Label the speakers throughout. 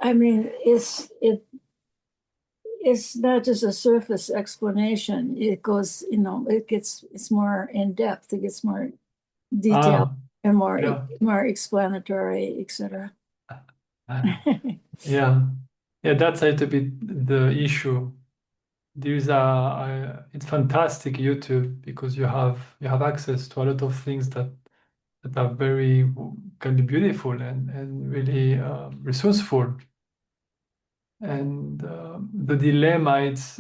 Speaker 1: I mean, it's not just a surface explanation. It goes, it's more in depth. It gets more detailed
Speaker 2: Ah,
Speaker 1: and
Speaker 2: yeah.
Speaker 1: more explanatory, etc.
Speaker 2: Yeah. Yeah, that's a little bit the issue. There's it's fantastic YouTube because you have access to a lot of things that are very can be beautiful and really resourceful. And the dilemma it's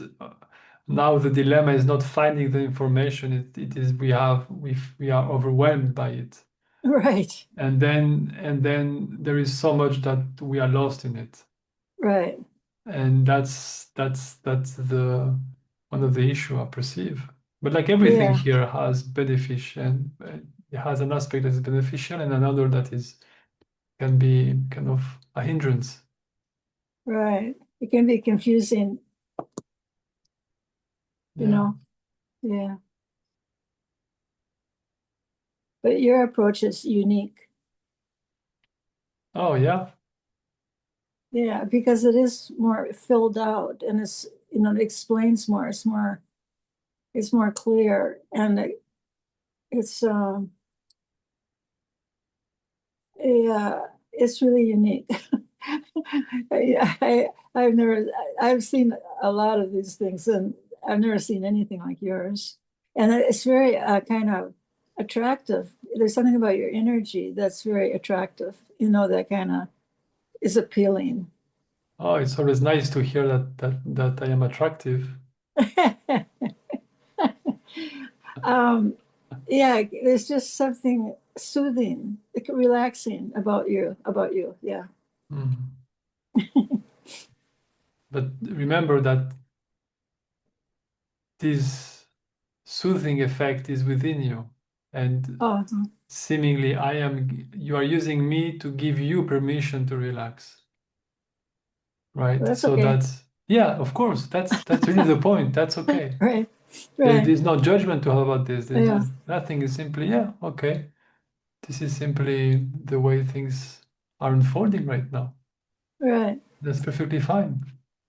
Speaker 2: now the dilemma is not finding the information. It is we are overwhelmed by it,
Speaker 1: Right,
Speaker 2: and then there is so much that we are lost in it,
Speaker 1: right.
Speaker 2: and that's the one of the issue I perceive. But like everything
Speaker 1: Yeah,
Speaker 2: here has beneficial, and it has an aspect that is beneficial and another that is can be kind of a hindrance.
Speaker 1: right. It can be confusing, you
Speaker 2: Yeah.
Speaker 1: know. Yeah. But your approach is unique.
Speaker 2: Oh yeah.
Speaker 1: Yeah, because it is more filled out and it explains more. It's more clear and it's yeah, it's really unique. I've seen a lot of these things and I've never seen anything like yours. And it's very kind of attractive. There's something about your energy that's very attractive, that kind of is appealing.
Speaker 2: Oh, it's always nice to hear that I am attractive.
Speaker 1: um, yeah, there's just something soothing, like relaxing about you. Yeah.
Speaker 2: Mm. But remember that this soothing effect is within you, and
Speaker 1: Oh,
Speaker 2: seemingly you are using me to give you permission to relax, right?
Speaker 1: that's
Speaker 2: So
Speaker 1: okay.
Speaker 2: yeah, of course, that's really the point. That's okay.
Speaker 1: Right,
Speaker 2: There,
Speaker 1: right.
Speaker 2: there's no judgment to have about this.
Speaker 1: Yeah,
Speaker 2: There's nothing. Is simply, yeah, okay. This is simply the way things are unfolding right now.
Speaker 1: right,
Speaker 2: That's perfectly fine.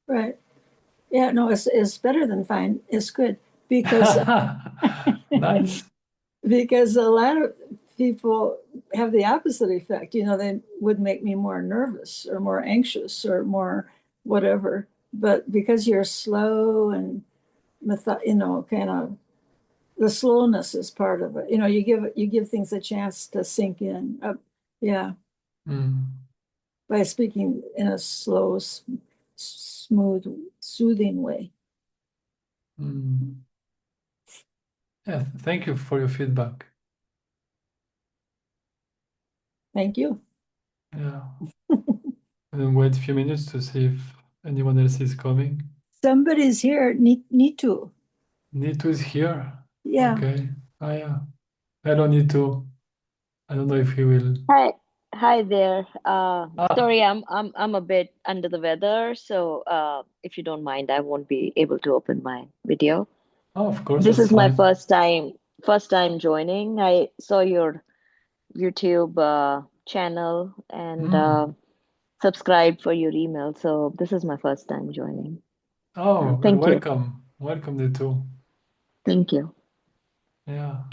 Speaker 1: right. Yeah, no, it's better than fine. It's good because
Speaker 2: Nice.
Speaker 1: because a lot of people have the opposite effect. They would make me more nervous or more anxious or more whatever. But because you're slow and kind of the slowness is part of it. You give things a chance to sink in. Yeah,
Speaker 2: Mm,
Speaker 1: by speaking in a slow, smooth, soothing way.
Speaker 2: mm. Yeah, thank you for your feedback.
Speaker 1: Thank you.
Speaker 2: Yeah. And wait a few minutes to see if anyone else is coming.
Speaker 1: Somebody's here. Need to.
Speaker 2: Nito is here.
Speaker 1: Yeah.
Speaker 2: Okay. Ah, yeah. Hello, Nito. I don't know if he will.
Speaker 3: Hi, hi there.
Speaker 2: Ah,
Speaker 3: Sorry, I'm a bit under the weather, so if you don't mind, I won't be able to open my video.
Speaker 2: oh, of course,
Speaker 3: This
Speaker 2: that's
Speaker 3: is my
Speaker 2: fine.
Speaker 3: first time joining. I saw your YouTube channel and
Speaker 2: Mm.
Speaker 3: subscribed for your email, so this is my first time joining.
Speaker 2: Oh, well,
Speaker 3: Thank you.
Speaker 2: welcome. Welcome, Nito.
Speaker 3: Thank you.
Speaker 2: Yeah.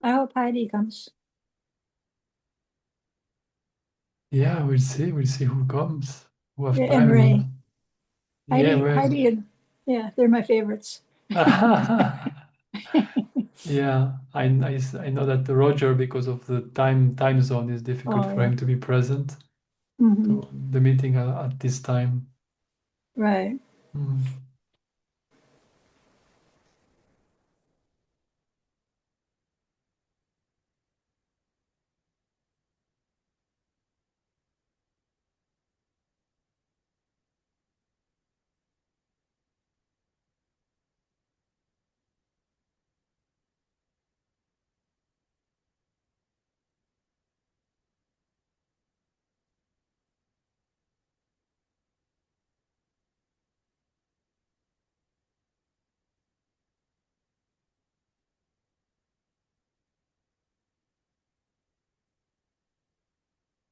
Speaker 1: I hope Heidi comes.
Speaker 2: Yeah, we'll see. We'll see who comes. Who have
Speaker 1: Yeah, and
Speaker 2: time.
Speaker 1: Ray.
Speaker 2: Yeah,
Speaker 1: Heidi,
Speaker 2: well.
Speaker 1: and yeah, they're my favorites.
Speaker 2: Yeah, I know that Roger, because of the time zone, is difficult
Speaker 1: Oh
Speaker 2: for
Speaker 1: yeah.
Speaker 2: him to be present
Speaker 1: Hmm.
Speaker 2: to the meeting at this time.
Speaker 1: Right.
Speaker 2: Mm.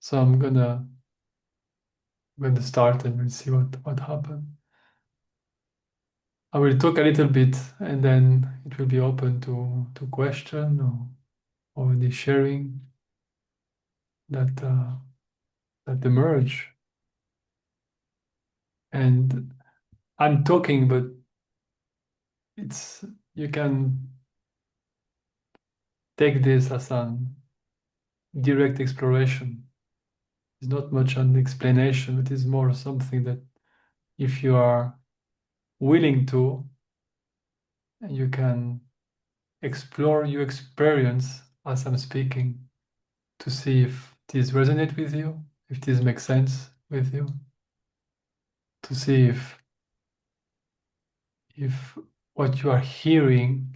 Speaker 2: So I'm gonna start and we'll see what happens. I will talk a little bit and then it will be open to question or any sharing that emerge. And I'm talking, but you can take this as a direct exploration. It's not much an explanation, it is more something that if you are willing to, you can explore your experience as I'm speaking to see if this resonates with you, if this makes sense with you, to see if what you are hearing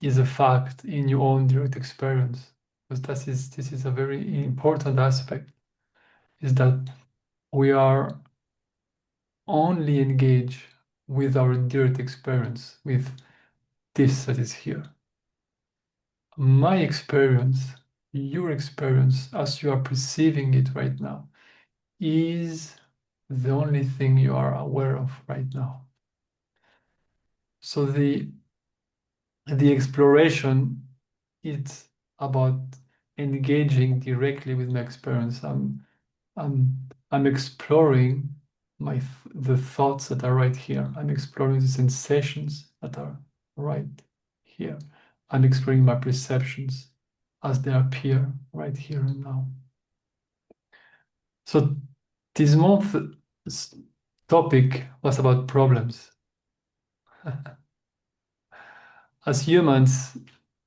Speaker 2: is a fact in your own direct experience. Because this is a very important aspect, is that we are only engaged with our direct experience, with this that is here. My experience, your experience, as you are perceiving it right now, is the only thing you are aware of right now. So the exploration, it's about engaging directly with my experience. I'm exploring the thoughts that are right here. I'm exploring the sensations that are right here. I'm exploring my perceptions as they appear right here and now. So this month's topic was about problems. As humans,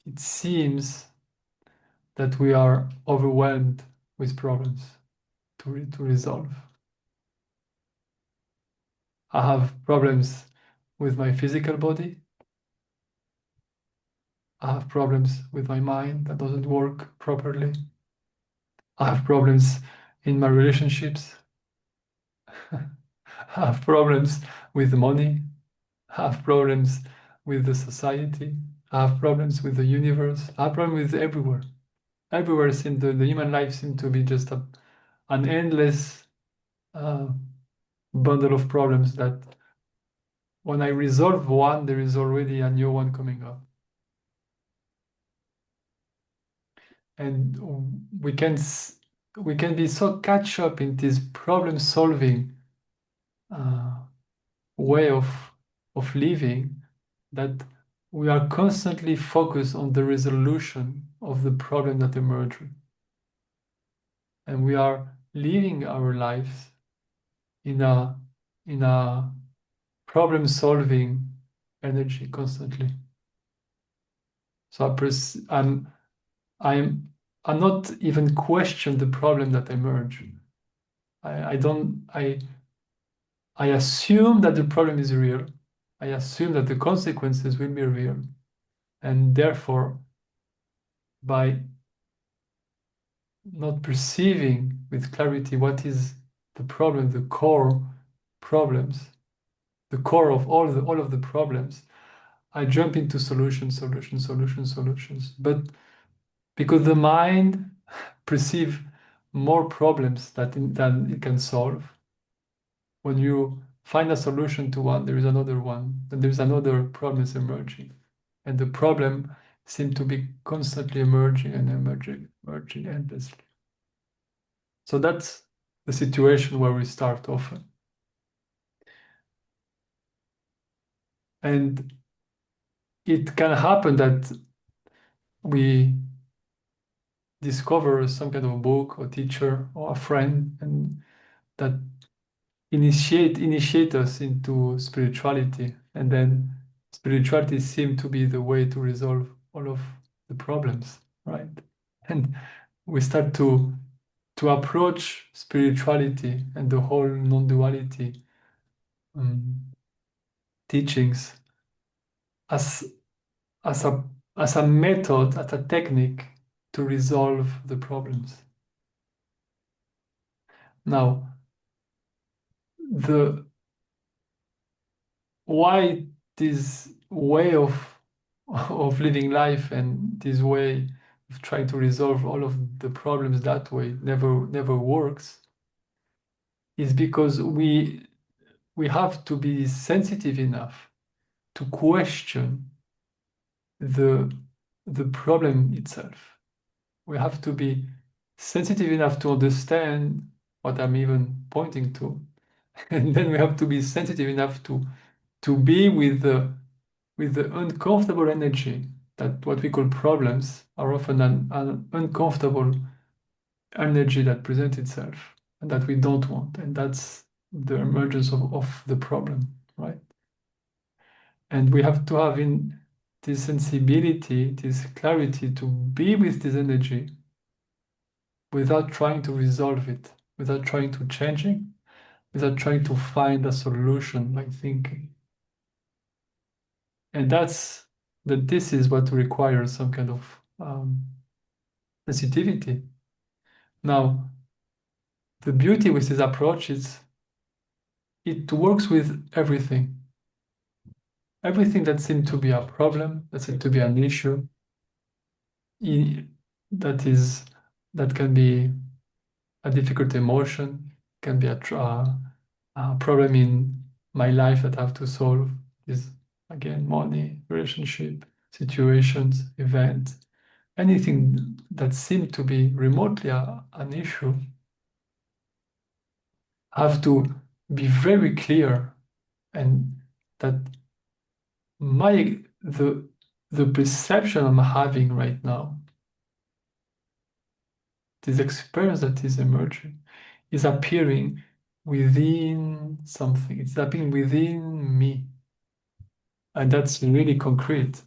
Speaker 2: it seems that we are overwhelmed with problems to resolve. I have problems with my physical body. I have problems with my mind that doesn't work properly. I have problems in my relationships. I have problems with money. I have problems with the society. I have problems with the universe. I have problems with everywhere. Everywhere the human life seems to be just an endless uh, bundle of problems that when I resolve one, there is already a new one coming up. And we can be so catch up in this problem solving uh, way of living that we are constantly focused on the resolution of the problem that emerge, and we are living our lives in a problem solving energy constantly. So I'm not even question the problem that emerge. I don't I assume that the problem is real. I assume that the consequences will be real. And therefore, by not perceiving with clarity what is the problem, the core problems, the core of all of the problems, I jump into solutions. But because the mind perceive more problems than it can solve, when you find a solution to one, there is another one, and there's another problem is emerging. And the problem seems to be constantly emerging and emerging endlessly. So that's the situation where we start often. And it can happen that we discover some kind of a book or teacher or a friend and that initiate us into spirituality, and then spirituality seemed to be the way to resolve all of the problems, right? And we start to approach spirituality and the whole non-duality um, teachings as as a as a method, as a technique to resolve the problems. Now, the why this way of living life and this way if trying to resolve all of the problems that way never works, is because we have to be sensitive enough to question the problem itself. We have to be sensitive enough to understand what I'm even pointing to. And then we have to be sensitive enough to be with the uncomfortable energy that what we call problems are often an uncomfortable energy that presents itself and that we don't want. And that's the emergence of the problem, right? And we have to have in this sensibility, this clarity to be with this energy without trying to resolve it, without trying to change it, without trying to find a solution by thinking. And this is what requires some kind of sensitivity. Now, the beauty with this approach is it works with everything. Everything that seemed to be a problem, that seemed to be an issue, that can be a difficult emotion, can be a problem in my life that I have to solve. Is again money, relationship, situations, events, anything that seemed to be remotely an issue. Have to be very clear, and that the perception I'm having right now, this experience that is emerging, is appearing within something. It's appearing within me. And that's really concrete.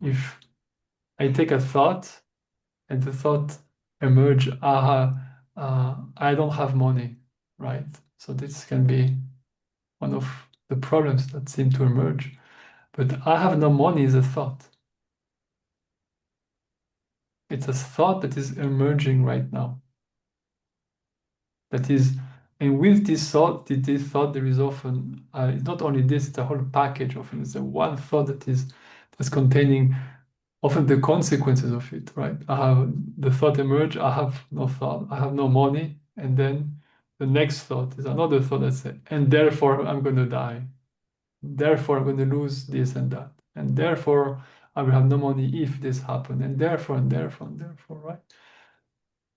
Speaker 2: If I take a thought and the thought emerge, I don't have money, right? So this can be one of the problems that seem to emerge. But I have no money is a thought. It's a thought that is emerging right now. That is, and with this thought, there is often it's not only this; it's a whole package. Often it's a one thought that's containing often the consequences of it. Right? I have the thought emerge. I have no thought. I have no money, and then the next thought is another thought that says, and therefore I'm going to die. Therefore I'm going to lose this and that, and therefore I will have no money if this happens, and therefore and therefore and therefore. Right?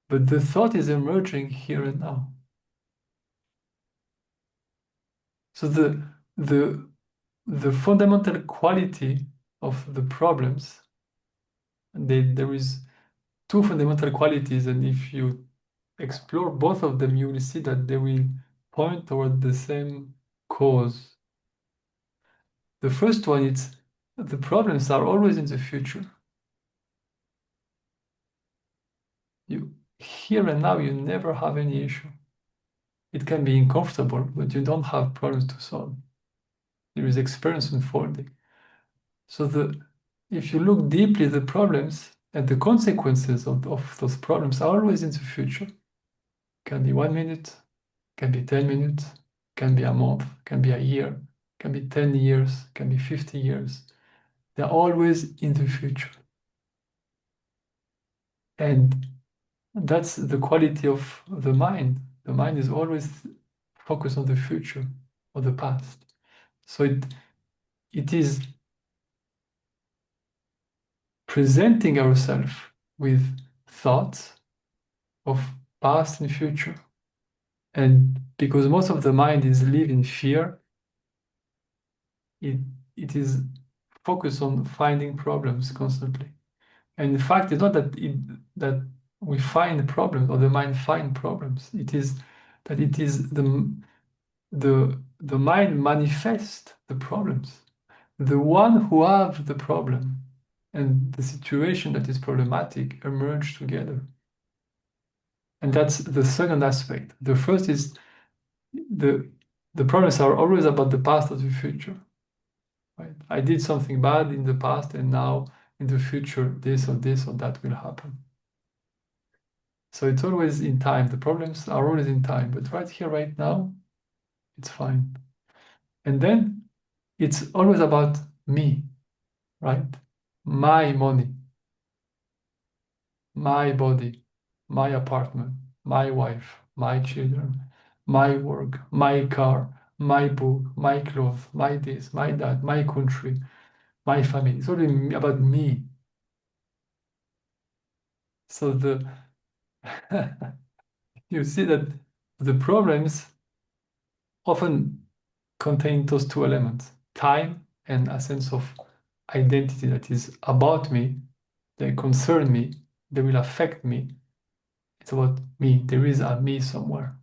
Speaker 2: But the thought is emerging here and now. So the fundamental quality of the problems, there is two fundamental qualities, and if you explore both of them, you will see that they will point toward the same cause. The first one is the problems are always in the future. You here and now, you never have any issue. It can be uncomfortable, but you don't have problems to solve. There is experience unfolding. So if you look deeply, the problems and the consequences of those problems are always in the future. Can be 1 minute, can be 10 minutes, can be a month, can be a year, can be 10 years, can be 50 years. They're always in the future. And that's the quality of the mind. The mind is always focused on the future or the past. So it is presenting ourselves with thoughts of past and future. And because most of the mind is live in fear, it is focused on finding problems constantly. And in fact, it's not that we find problems or the mind find problems. It is that it is the mind manifests the problems. The one who have the problem and the situation that is problematic emerge together. And that's the second aspect. The first is the problems are always about the past or the future. Right? I did something bad in the past, and now in the future, this or that will happen. So it's always in time. The problems are always in time, but right here, right now, it's fine. And then it's always about me, right? My money. my body, my apartment, my wife, my children, my work, my car, my book, my clothes, my this, my that, my country, my family. It's all about me. So you see that the problems often contain those two elements, time and a sense of identity that is about me, they concern me, they will affect me. It's about me. There is a me somewhere.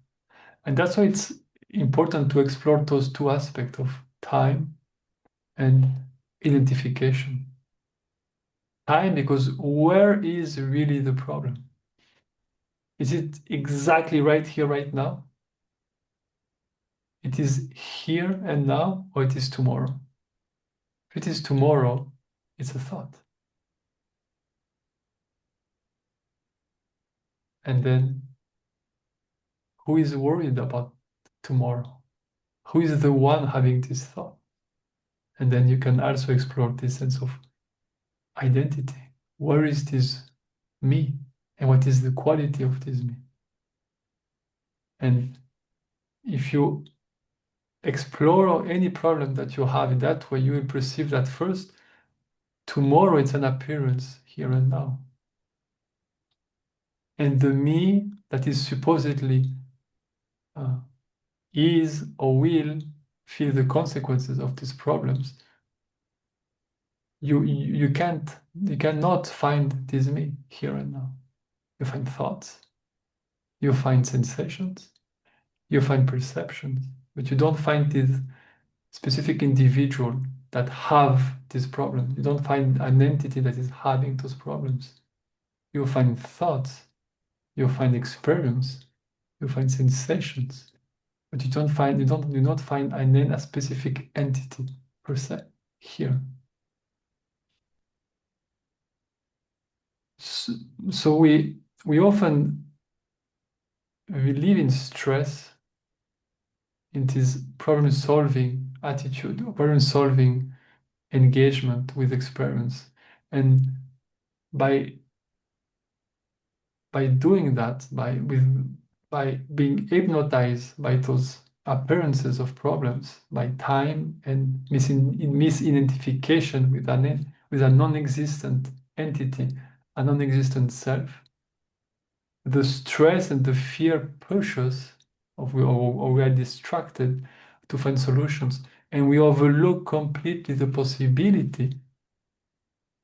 Speaker 2: And that's why it's important to explore those two aspects of time and identification. Time, because where is really the problem? Is it exactly right here, right now? It is here and now, or it is tomorrow? If it is tomorrow, it's a thought. And then who is worried about tomorrow? Who is the one having this thought? And then you can also explore this sense of identity. Where is this me? And what is the quality of this me? And if you explore any problem that you have in that way, you will perceive that first, tomorrow it's an appearance here and now. And the me that is supposedly is or will feel the consequences of these problems, you cannot find this me here and now. You find thoughts, you find sensations, you find perceptions, but you don't find this specific individual that have this problem. You don't find an entity that is having those problems. You find thoughts, you find experience, you find sensations, but you do not find a specific entity per se here. So, so we often we live in stress, in this problem solving attitude, problem solving engagement with experience. And by doing that, by being hypnotized by those appearances of problems, by time and misidentification with a non-existent entity, a non-existent self, the stress and the fear push us, or we are distracted to find solutions, and we overlook completely the possibility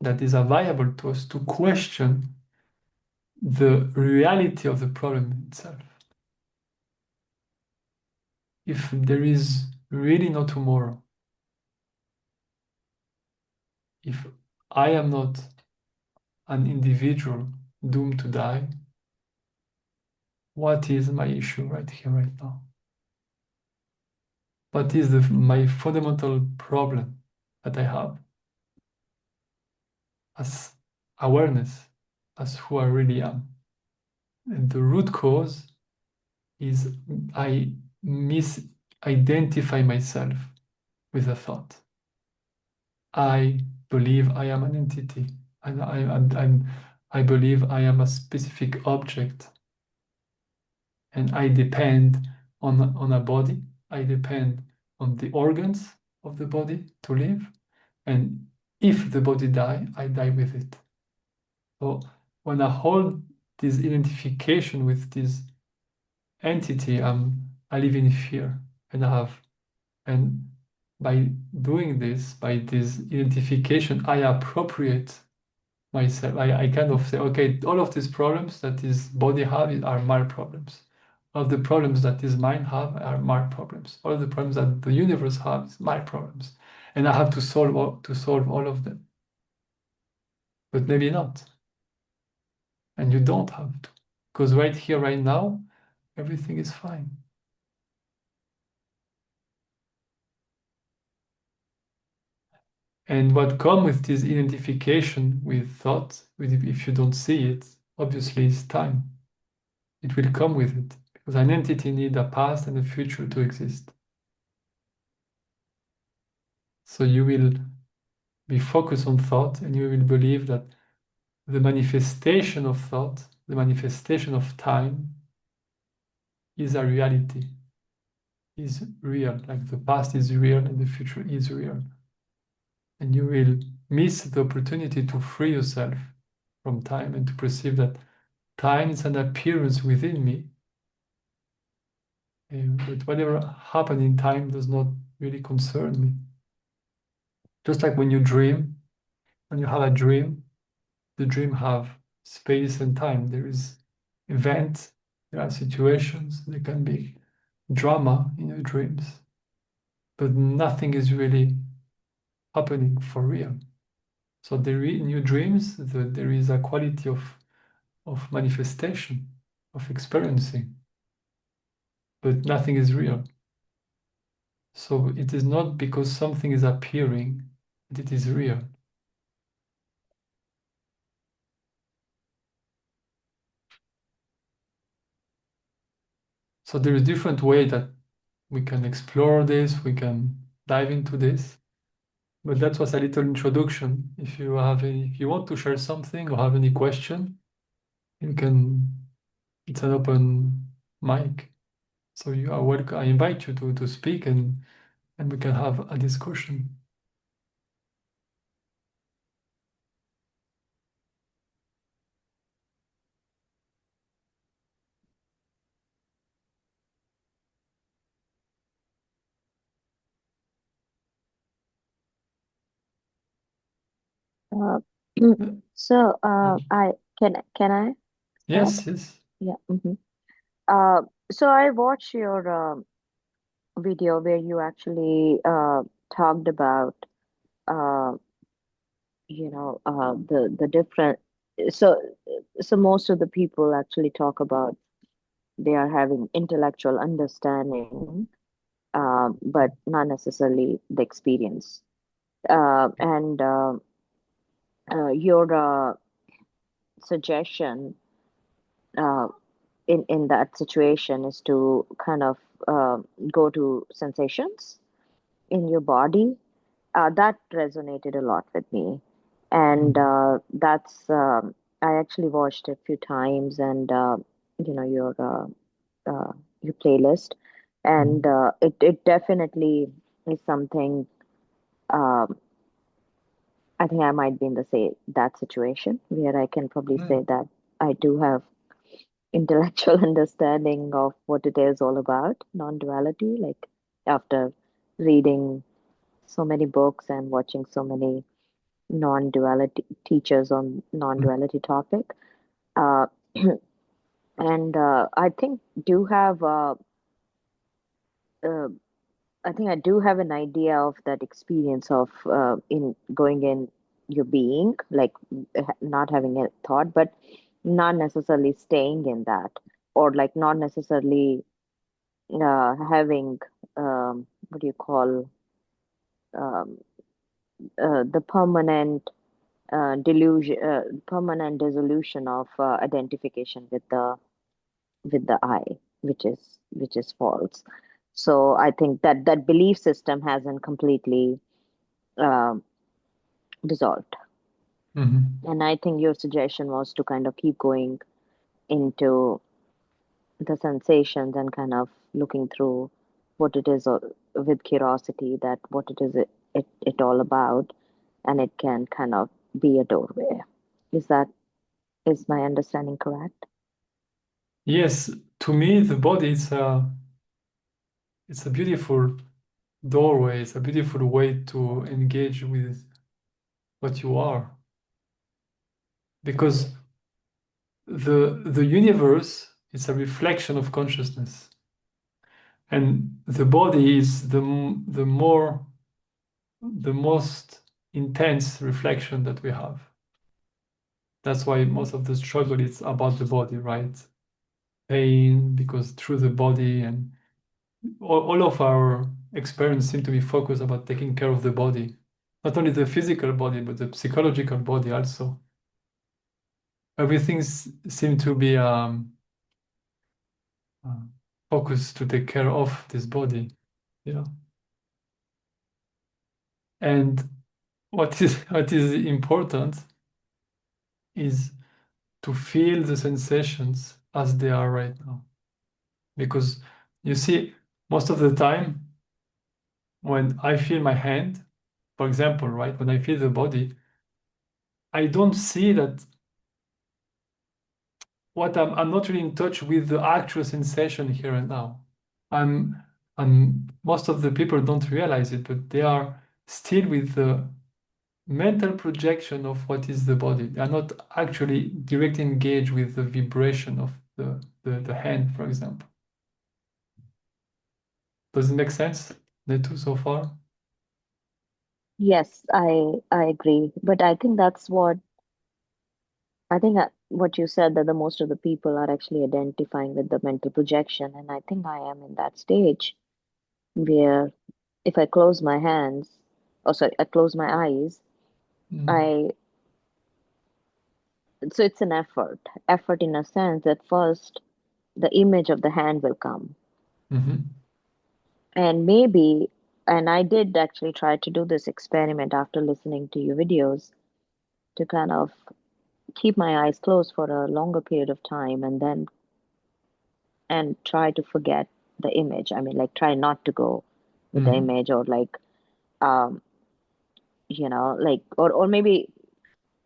Speaker 2: that is available to us to question the reality of the problem itself. If there is really no tomorrow, if I am not an individual doomed to die, what is my issue right here, right now? What is my fundamental problem that I have as awareness, as who I really am? And the root cause is I misidentify myself with a thought. I believe I am an entity, and I believe I am a specific object, and I depend on a body. I depend on the organs of the body to live, and if the body die, I die with it. So when I hold this identification with this entity, I live in fear, and by doing this, by this identification, I appropriate myself. I kind of say, okay, all of these problems that this body have are my problems. All of the problems that this mind have are my problems. All of the problems that the universe have is my problems. And I have to solve all of them. But maybe not. And you don't have to. Because right here, right now, everything is fine. And what comes with this identification with thought, if you don't see it, obviously is time. It will come with it. Because an entity needs a past and a future to exist. So you will be focused on thought and you will believe that the manifestation of thought, the manifestation of time is a reality, is real, like the past is real and the future is real. And you will miss the opportunity to free yourself from time and to perceive that time is an appearance within me. But whatever happened in time does not really concern me. Just like when you dream, when you have a dream, the dream have space and time. There is events, there are situations, there can be drama in your dreams, but nothing is really happening for real. So in your dreams, there is a quality of manifestation, of experiencing, but nothing is real. So it is not because something is appearing that it is real. So there is different way that we can explore this, we can dive into this. But that was a little introduction. If you want to share something or have any question, you can, it's an open mic. So you are welcome. I invite you to speak and we can have a discussion.
Speaker 3: Uh,
Speaker 2: Mm.
Speaker 3: so I can I start?
Speaker 2: Yes, yes.
Speaker 3: Yeah. Uh, so I watched your video where you actually talked about uh, the different. So so most of the people actually talk about they are having intellectual understanding, but not necessarily the experience. And Your suggestion uh, in that situation is to kind of uh, go to sensations in your body. That resonated a lot with me, and
Speaker 2: Mm.
Speaker 3: that's I actually watched it a few times, and you know your playlist, and
Speaker 2: Mm.
Speaker 3: it definitely is something. Um, I think I might be in the say that situation where I can probably say
Speaker 2: Mm.
Speaker 3: that I do have intellectual understanding of what it is all about, non-duality. Like after reading so many books and watching so many non-duality teachers on
Speaker 2: Mm.
Speaker 3: non-duality topic, uh, and I think do have uh, I think I do have an idea of that experience of in going in your being, like not having a thought, but not necessarily staying in that, or like not necessarily having what do you call um, the permanent dissolution of identification with the I, which is false. So I think that that belief system hasn't completely um, dissolved.
Speaker 2: Mhm.
Speaker 3: And I think your suggestion was to kind of keep going into the sensations and kind of looking through what it is with curiosity, that what it is it all about, and it can kind of be a doorway. Is that is my understanding correct?
Speaker 2: Yes, to me, the body is it's a beautiful doorway. It's a beautiful way to engage with what you are, because the universe is a reflection of consciousness, and the body is the most intense reflection that we have. That's why most of the struggle is about the body, right? Pain, because through the body, and all of our experience seem to be focused about taking care of the body, not only the physical body, but the psychological body also. Everything seems to be uh, focused to take care of this body. Yeah. And what is what is important is to feel the sensations as they are right now. Because you see, most of the time, when I feel my hand, for example, right, when I feel the body, I don't see that I'm not really in touch with the actual sensation here and now. I'm, most of the people don't realize it, but they are still with the mental projection of what is the body. They are not actually directly engaged with the vibration of the hand, for example. Does it make sense, the two so far?
Speaker 3: Yes, I agree. But I think that's what I think what you said, that the most of the people are actually identifying with the mental projection, and I think I am in that stage where if I close my hands, or sorry, I close my eyes,
Speaker 2: Mm.
Speaker 3: I so it's an effort in a sense that first the image of the hand will come,
Speaker 2: Mhm.
Speaker 3: and maybe, and I did actually try to do this experiment after listening to your videos to kind of keep my eyes closed for a longer period of time and try to forget the image. I mean, like try not to go with the
Speaker 2: Mhm.
Speaker 3: image, or like um, like or maybe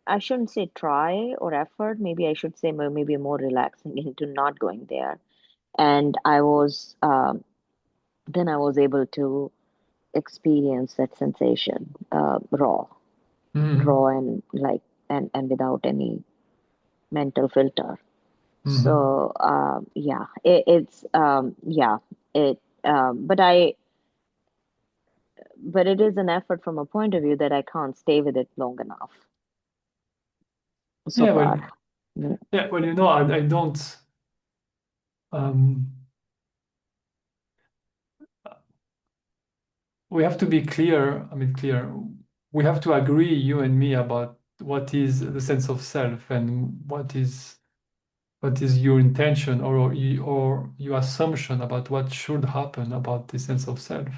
Speaker 3: I shouldn't say try or effort. Maybe I should say maybe more relaxing into not going there. And then I was able to experience that sensation raw
Speaker 2: Mhm.
Speaker 3: and like and without any mental filter.
Speaker 2: Mhm.
Speaker 3: So yeah, it's yeah it but it is an effort from a point of view that I can't stay with it long enough so
Speaker 2: Yeah, well,
Speaker 3: far. Mm.
Speaker 2: yeah, well, I don't. Um, we have to be clear. I mean, clear. We have to agree, you and me, about what is the sense of self and what is your intention or your assumption about what should happen about the sense of self.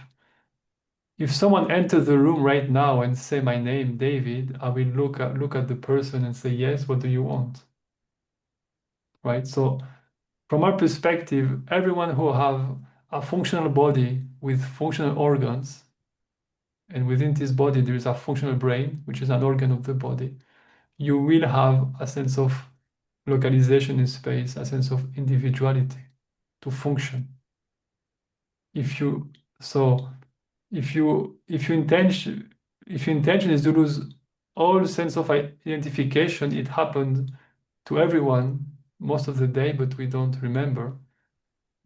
Speaker 2: If someone enters the room right now and say my name, David, I will look at the person and say, yes, what do you want? Right? So from our perspective, everyone who have a functional body with functional organs, and within this body there is a functional brain, which is an organ of the body, you will have a sense of localization in space, a sense of individuality to function. If you so if your intention is to lose all sense of identification, it happened to everyone most of the day, but we don't remember.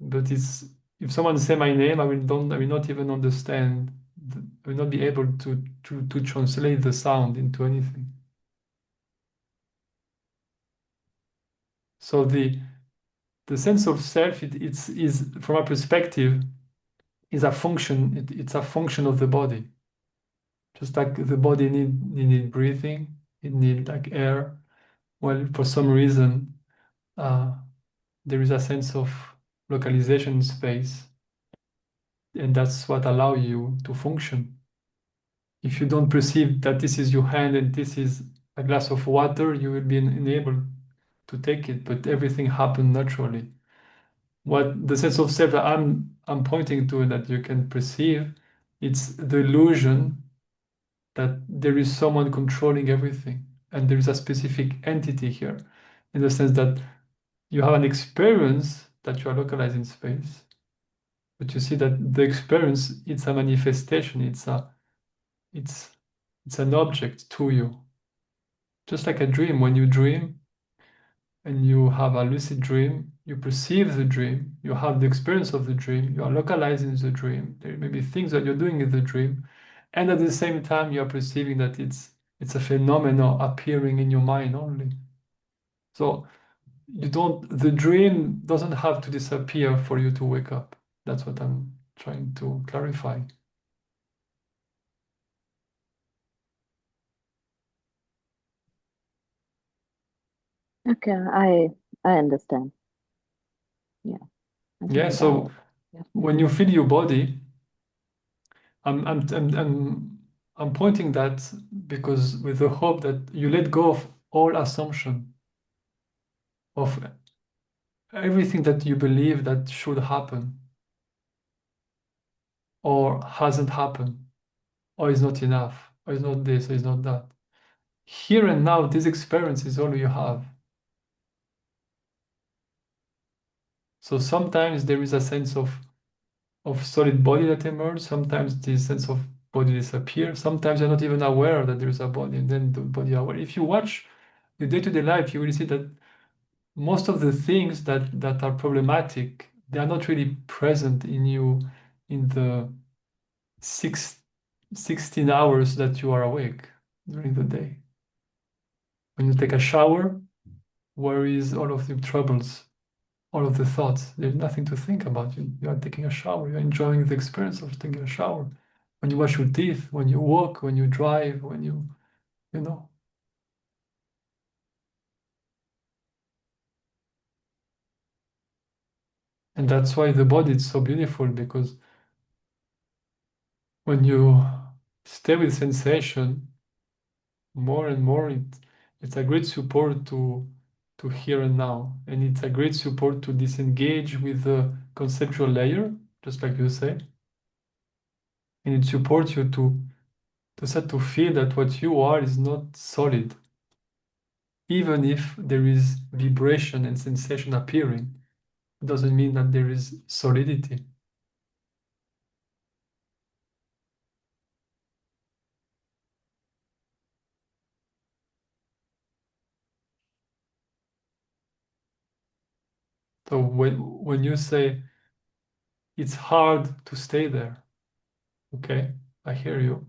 Speaker 2: But it's if someone say my name, I will not even understand. I will not be able to translate the sound into anything. So the sense of self, it's is from our perspective is a function. It's a function of the body. Just like the body need breathing, it need like air. Well, for some reason, uh, there is a sense of localization in space, and that's what allow you to function. If you don't perceive that this is your hand and this is a glass of water, you will be unable to take it, but everything happened naturally. What the sense of self that I'm pointing to and that you can perceive, it's the illusion that there is someone controlling everything and there is a specific entity here, in the sense that you have an experience that you are localized in space, but you see that the experience, it's a manifestation, it's it's an object to you. Just like a dream, when you dream and you have a lucid dream, you perceive the dream, you have the experience of the dream, you are localizing the dream. There may be things that you're doing in the dream, and at the same time you are perceiving that it's a phenomenon appearing in your mind only. So the dream doesn't have to disappear for you to wake up. That's what I'm trying to clarify.
Speaker 3: Okay, I understand. Yeah, I
Speaker 2: Yeah,
Speaker 3: think that
Speaker 2: so when
Speaker 3: definitely.
Speaker 2: you feel your body, I'm I'm I'm I'm, I'm pointing that because with the hope that you let go of all assumption of everything that you believe that should happen or hasn't happened or is not enough or is not this or is not that. Here and now, this experience is all you have. So sometimes there is a sense of solid body that emerges. Sometimes this sense of body disappears. Sometimes you're not even aware that there is a body, and then the body aware. If you watch your day-to-day life, you will see that most of the things that are problematic, they are not really present in you in the six, 16 hours that you are awake during the day. When you take a shower, where is all of the troubles, all of the thoughts? There's nothing to think about. You are taking a shower. You're enjoying the experience of taking a shower. When you wash your teeth, when you walk, when you drive, when you know. And that's why the body is so beautiful, because when you stay with sensation more and more, it's a great support to here and now. And it's a great support to disengage with the conceptual layer, just like you say. And it supports you to start to feel that what you are is not solid, even if there is vibration and sensation appearing. It doesn't mean that there is solidity. So when you say it's hard to stay there, okay, I hear you.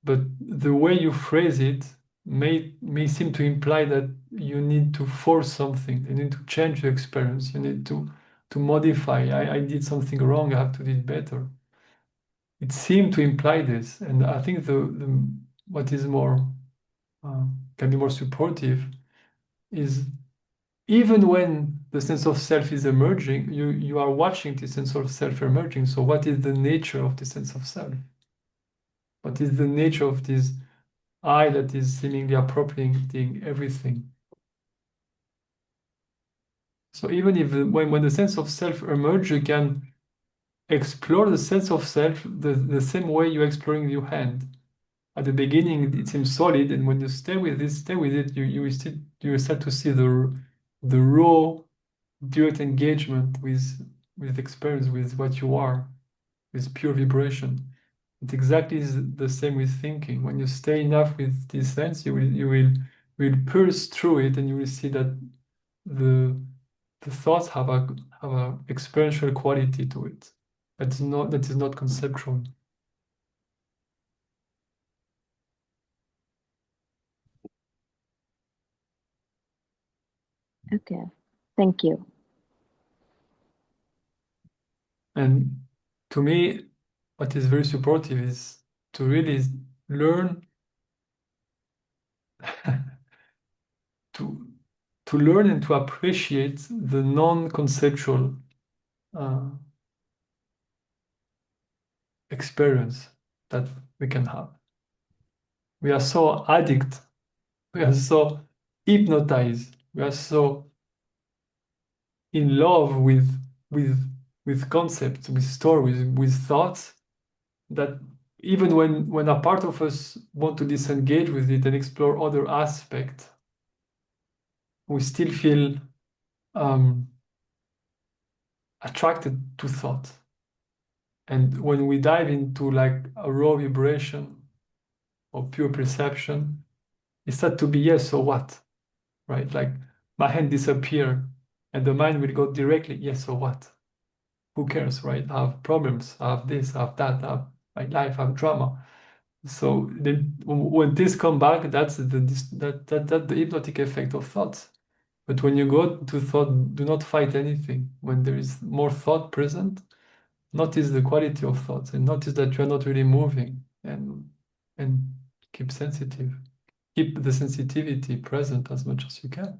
Speaker 2: But the way you phrase it may seem to imply that you need to force something. You need to change the experience. You need to modify. I did something wrong. I have to do it better. It seemed to imply this, and I think the what is more can be more supportive is even when the sense of self is emerging, you are watching the sense of self emerging. So what is the nature of the sense of self? What is the nature of this I that is seemingly appropriating everything? So even if when the sense of self emerges, you can explore the sense of self the same way you're exploring your hand. At the beginning, it seems solid, and when you stay with it, you will start to see the raw, direct engagement with experience, with what you are, with pure vibration. It exactly is the same with thinking. When you stay enough with this sense, you will pulse through it, and you will see that the the thoughts have a experiential quality to it. That is not conceptual.
Speaker 3: Okay. Thank you.
Speaker 2: And to me, what is very supportive is to really learn to to learn and to appreciate the non-conceptual uh, experience that we can have. We are so addict, we are so hypnotized, we are so in love with with concepts, with stories, with thoughts, that even when a part of us want to disengage with it and explore other aspects, we still feel um, attracted to thought. And when we dive into like a raw vibration or pure perception, it starts to be yes, so what, right? Like my hand disappear, and the mind will go directly, yes, so what? Who cares, right? I have problems, I have this, I have that, I have my life, I have drama. So then when this come back, that's the hypnotic effect of thoughts. But when you go to thought, do not fight anything. When there is more thought present, notice the quality of thoughts and notice that you are not really moving, and keep sensitive. Keep the sensitivity present as much as you can.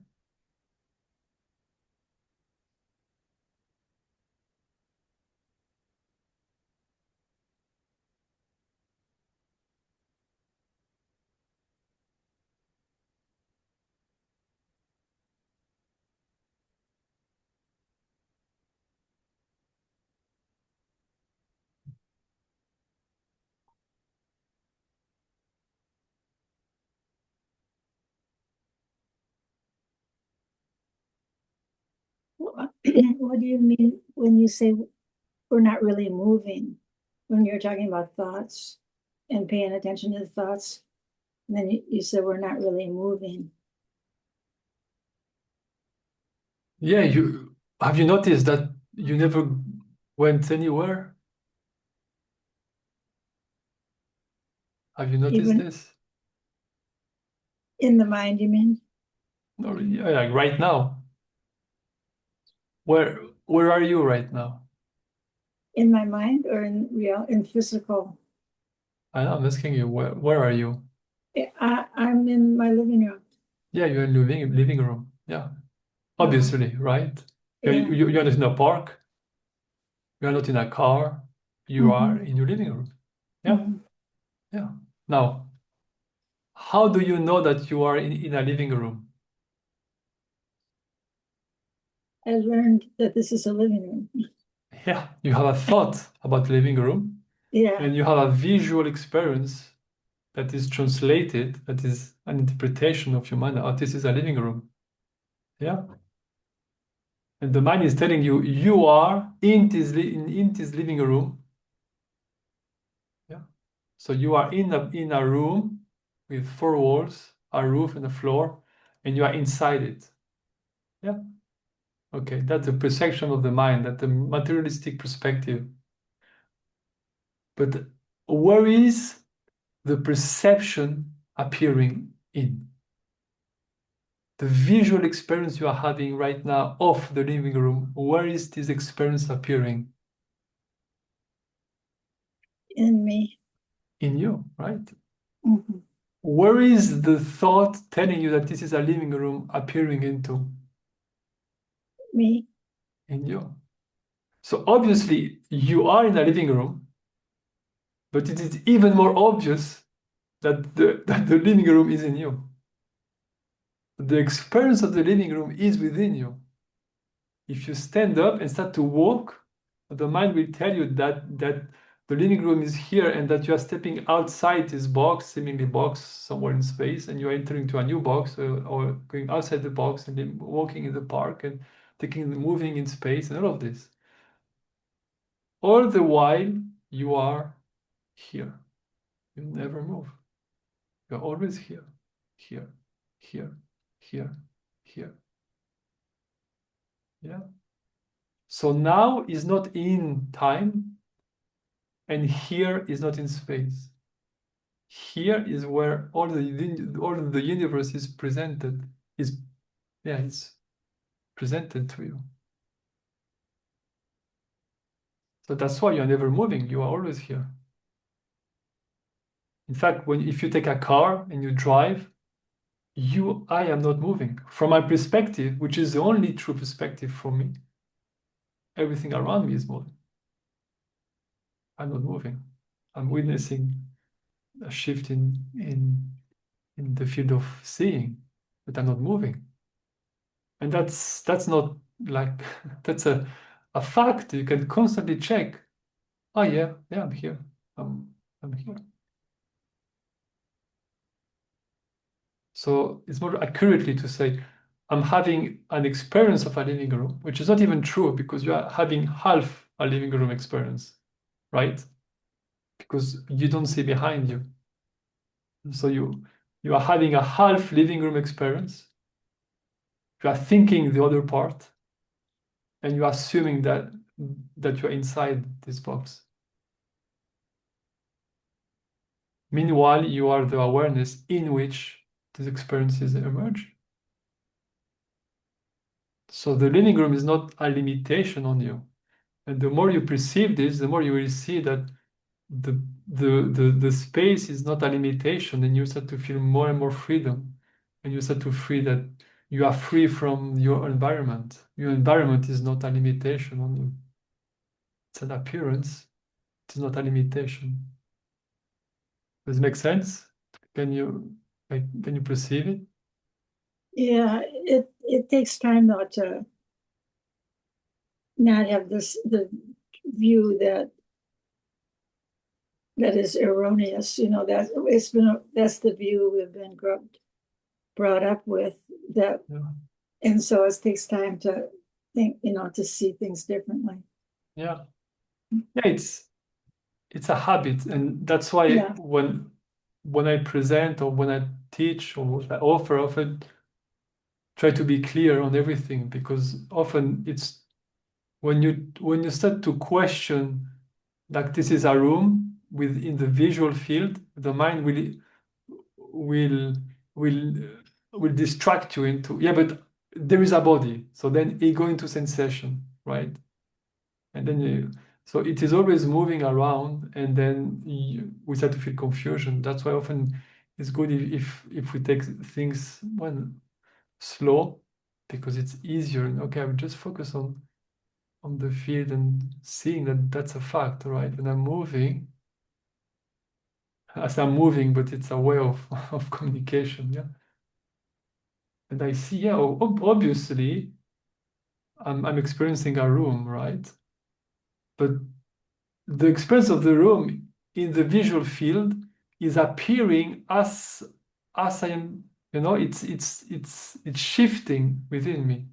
Speaker 1: What do you mean when you say we're not really moving? When you're talking about thoughts and paying attention to the thoughts, and then you said we're not really moving.
Speaker 2: Yeah, have you noticed that you never went anywhere? Have you noticed
Speaker 1: Even
Speaker 2: this?
Speaker 1: in the mind, you mean?
Speaker 2: Or, yeah, like right now. Where are you right now?
Speaker 1: In my mind or in real, in physical?
Speaker 2: I'm asking you, where are you?
Speaker 1: I'm in my living room.
Speaker 2: Yeah, you're in living room. Yeah,
Speaker 1: Uh-huh.
Speaker 2: obviously, right?
Speaker 1: Yeah.
Speaker 2: You're not in a park. You're not in a car. You are
Speaker 1: Mm-hmm.
Speaker 2: in your living room. Yeah,
Speaker 1: Mm-hmm.
Speaker 2: yeah. Now, how do you know that you are in a living room?
Speaker 1: I learned that this is a living room.
Speaker 2: Yeah, you have a thought about living room,
Speaker 1: Yeah.
Speaker 2: and you have a visual experience that is translated, that is an interpretation of your mind. Oh, this is a living room. Yeah. And the mind is telling you, you are in this living room. Yeah. So you are in a room with four walls, a roof and a floor, and you are inside it. Yeah. Okay, that's the perception of the mind, that's the materialistic perspective. But where is the perception appearing in? The visual experience you are having right now of the living room, where is this experience appearing?
Speaker 1: In me.
Speaker 2: In you, right?
Speaker 1: Mm-hmm.
Speaker 2: Where is the thought telling you that this is a living room appearing into?
Speaker 1: Me.
Speaker 2: In you. So obviously you are in a living room, but it is even more obvious that that the living room is in you. The experience of the living room is within you. If you stand up and start to walk, the mind will tell you that the living room is here and that you are stepping outside this box, seemingly box somewhere in space, and you are entering to a new box or going outside the box and then walking in the park and moving in space and all of this. All the while you are here. You never move. You're always here, here, here, here, here. Yeah. So now is not in time, and here is not in space. Here is where all the universe is presented. It's presented to you. So that's why you're never moving. You are always here. In fact, if you take a car and you drive, I am not moving. From my perspective, which is the only true perspective for me, everything around me is moving. I'm not moving. I'm witnessing a shift in the field of seeing, but I'm not moving. And that's not like that's a fact. You can constantly check. Oh yeah, I'm here. I'm here. So it's more accurately to say I'm having an experience of a living room, which is not even true because you are having half a living room experience, right? Because you don't see behind you. So you are having a half living room experience. You are thinking the other part, and you are assuming that you are inside this box. Meanwhile, you are the awareness in which these experiences emerge. So the living room is not a limitation on you. And the more you perceive this, the more you will see that the space is not a limitation, and you start to feel more and more freedom. And you start to feel that you are free from your environment. Your environment is not a limitation on you. It's an appearance. It is not a limitation. Does it make sense? Can you can you perceive it?
Speaker 1: Yeah. It takes time though to not have the view that is erroneous. That's the view we've been brought up with that,
Speaker 2: Yeah.
Speaker 1: and so it takes time to think, to see things differently.
Speaker 2: Yeah. Yeah, it's a habit, and that's why
Speaker 1: Yeah.
Speaker 2: when I present or when I teach or I offer, often try to be clear on everything, because often it's when you start to question, like this is a room within the visual field, the mind will will will distract you into, yeah, but there is a body, so then you go into sensation, right? And then so it is always moving around, and then we start to feel confusion. That's why often it's good if we take things slow, because it's easier. And okay, I will just focus on the field and seeing that that's a fact, right? When I'm moving, as I'm moving, but it's a way of of communication, yeah. And I see, yeah, obviously I'm experiencing a room, right? But the experience of the room in the visual field is appearing as I am, it's shifting within me.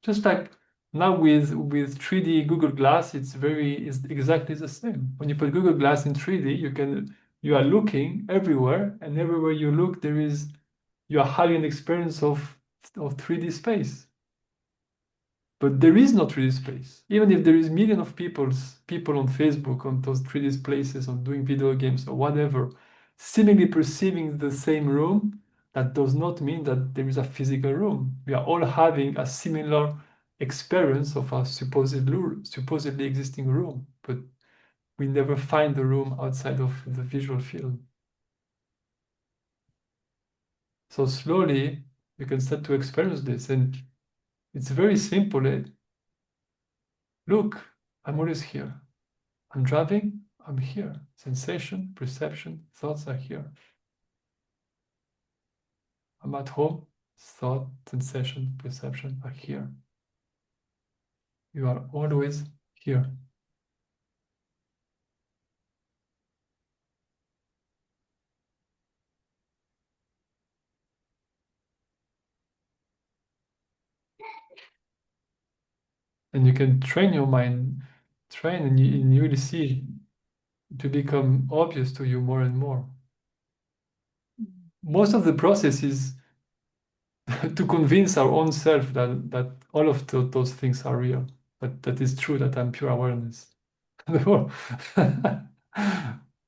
Speaker 2: Just like now with 3D Google Glass, it's exactly the same. When you put Google Glass in 3D, you are looking everywhere, and everywhere you look, you are having an experience of 3D space. But there is no 3D space. Even if there is millions of people on Facebook, on those 3D places, on doing video games or whatever, seemingly perceiving the same room, that does not mean that there is a physical room. We are all having a similar experience of a supposedly existing room, but we never find the room outside of the visual field. So slowly, you can start to experience this, and it's very simple. Look, I'm always here. I'm driving, I'm here. Sensation, perception, thoughts are here. I'm at home, thought, sensation, perception are here. You are always here. And you can train your mind, and you really see it to become obvious to you more and more. Most of the process is to convince our own self that all of those things are real, that is true, that I'm pure awareness.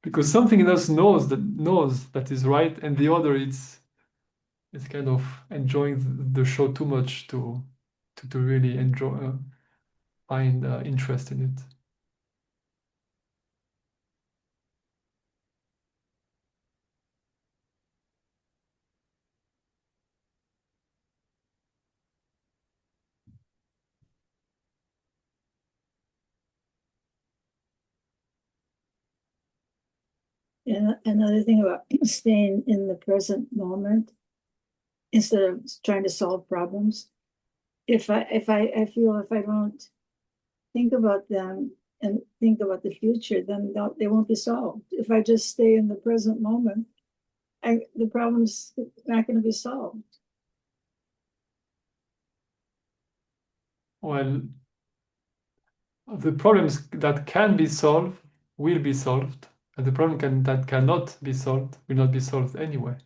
Speaker 2: Because something in us knows that is right, and the other it's kind of enjoying the show too much to really enjoy find interest in it.
Speaker 1: And another thing about staying in the present moment instead of trying to solve problems. I feel if I don't think about them and think about the future, then they won't be solved. If I just stay in the present moment, the problem's not going to be solved.
Speaker 2: Well, the problems that can be solved will be solved, and the that cannot be solved will not be solved anyway.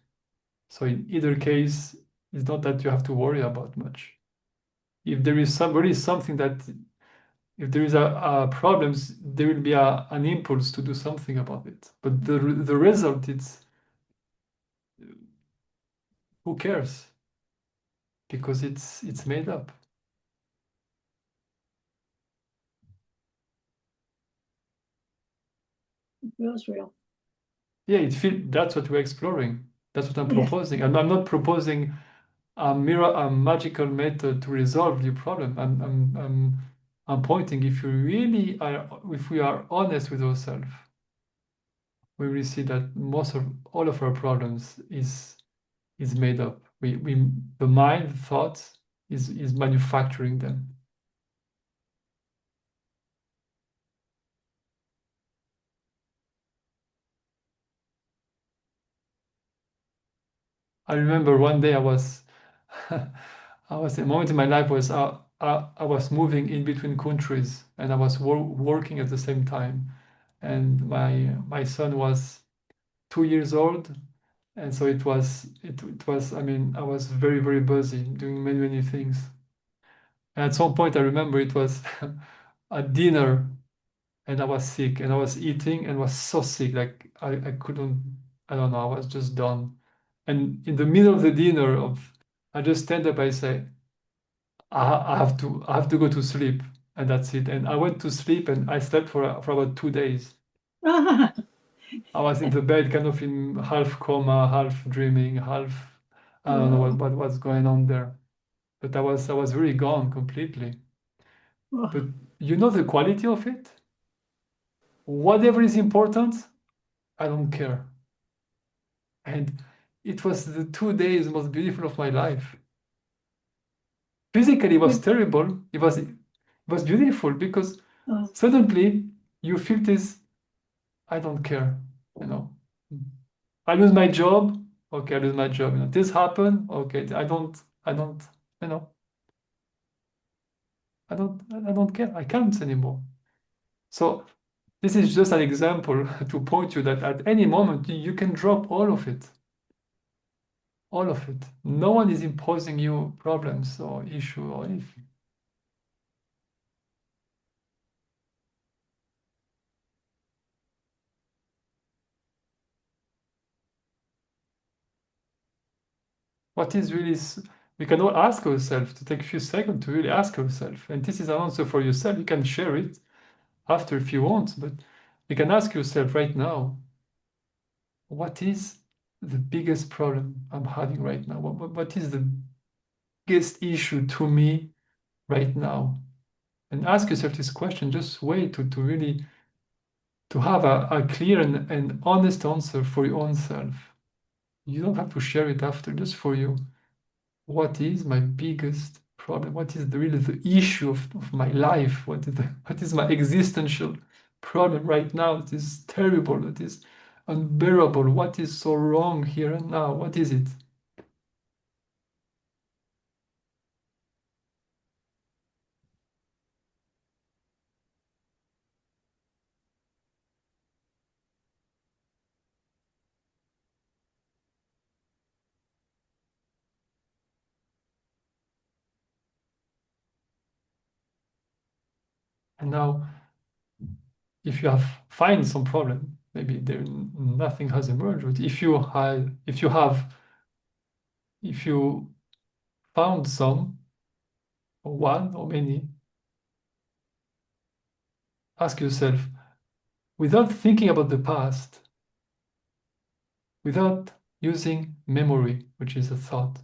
Speaker 2: So in either case, it's not that you have to worry about much. If there is something that if there is a problems, there will be an impulse to do something about it. But the result, it's who cares? Because it's made up.
Speaker 1: It feels real.
Speaker 2: Yeah, that's what we're exploring. That's what I'm
Speaker 1: Yeah.
Speaker 2: proposing. I'm not proposing a magical method to resolve the problem. I'm pointing, if we are honest with ourselves, we will see that most of all of our problems is made up. The mind, thoughts is manufacturing them. I remember one day I was a moment in my life was I was moving in between countries and I was working at the same time. And my son was 2 years old. And so it was, I mean, I was very, very busy doing many, many things. And at some point, I remember it was a dinner and I was sick and I was eating and was so sick, like I couldn't, I don't know, I was just done. And in the middle of the dinner I just stand up, I say, I have to go to sleep, and that's it. And I went to sleep and I slept for about 2 days. I was in the bed, kind of in half coma, half dreaming, half I don't know
Speaker 1: Wow.
Speaker 2: what was going on there. But I was really gone completely. But
Speaker 1: Wow.
Speaker 2: you know the quality of it? Whatever is important, I don't care. And it was the 2 days most beautiful of my life. Physically, it was
Speaker 1: Good.
Speaker 2: terrible. It was beautiful because
Speaker 1: Oh,
Speaker 2: suddenly you feel this, I don't care, you know. I lose my job, okay, I lose my job. This happened, okay, I don't, you know, I don't care. I can't anymore. So this is just an example to point you that at any moment you can drop all of it. All of it. No one is imposing you problems or issue or anything. What is really, we can all ask ourselves to take a few seconds to really ask ourselves. And this is an answer for yourself. You can share it after if you want, but you can ask yourself right now, what is the biggest problem I'm having right now? What is the biggest issue to me right now? And ask yourself this question. Just wait to really to have a clear and honest answer for your own self. You don't have to share it after, just for you. What is my biggest problem? What is really the issue of my life? What is my existential problem right now? It is terrible. It is unbearable. What is so wrong here and now? What is it? And now, if you have find some problem, maybe there nothing has emerged. But if you found some, or one or many, ask yourself, without thinking about the past, without using memory, which is a thought,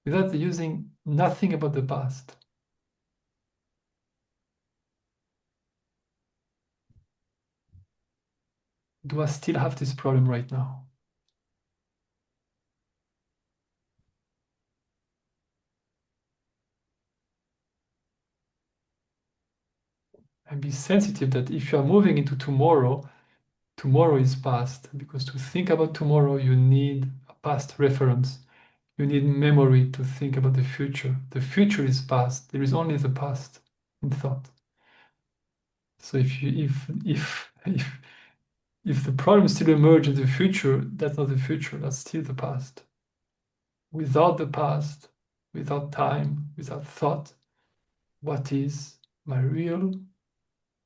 Speaker 2: without using nothing about the past, do I still have this problem right now? And be sensitive that if you are moving into tomorrow, tomorrow is past, because to think about tomorrow, you need a past reference. You need memory to think about the future. The future is past. There is only the past in thought. So if the problems still emerge in the future, that's not the future, that's still the past. Without the past, without time, without thought, what is my real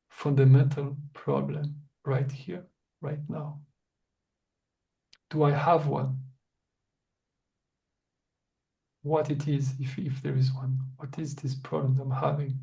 Speaker 2: fundamental problem right here, right now? Do I have one? What it is, if there is one? What is this problem I'm having?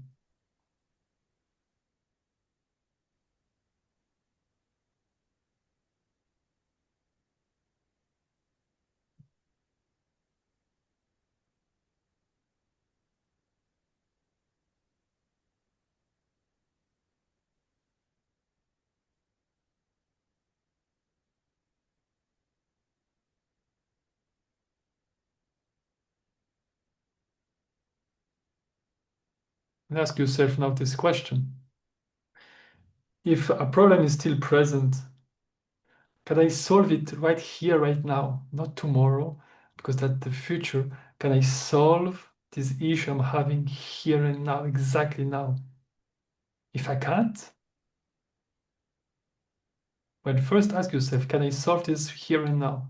Speaker 2: And ask yourself now this question. If a problem is still present, can I solve it right here, right now, not tomorrow, because that's the future? Can I solve this issue I'm having here and now, exactly now? If I can't, well, first ask yourself, can I solve this here and now?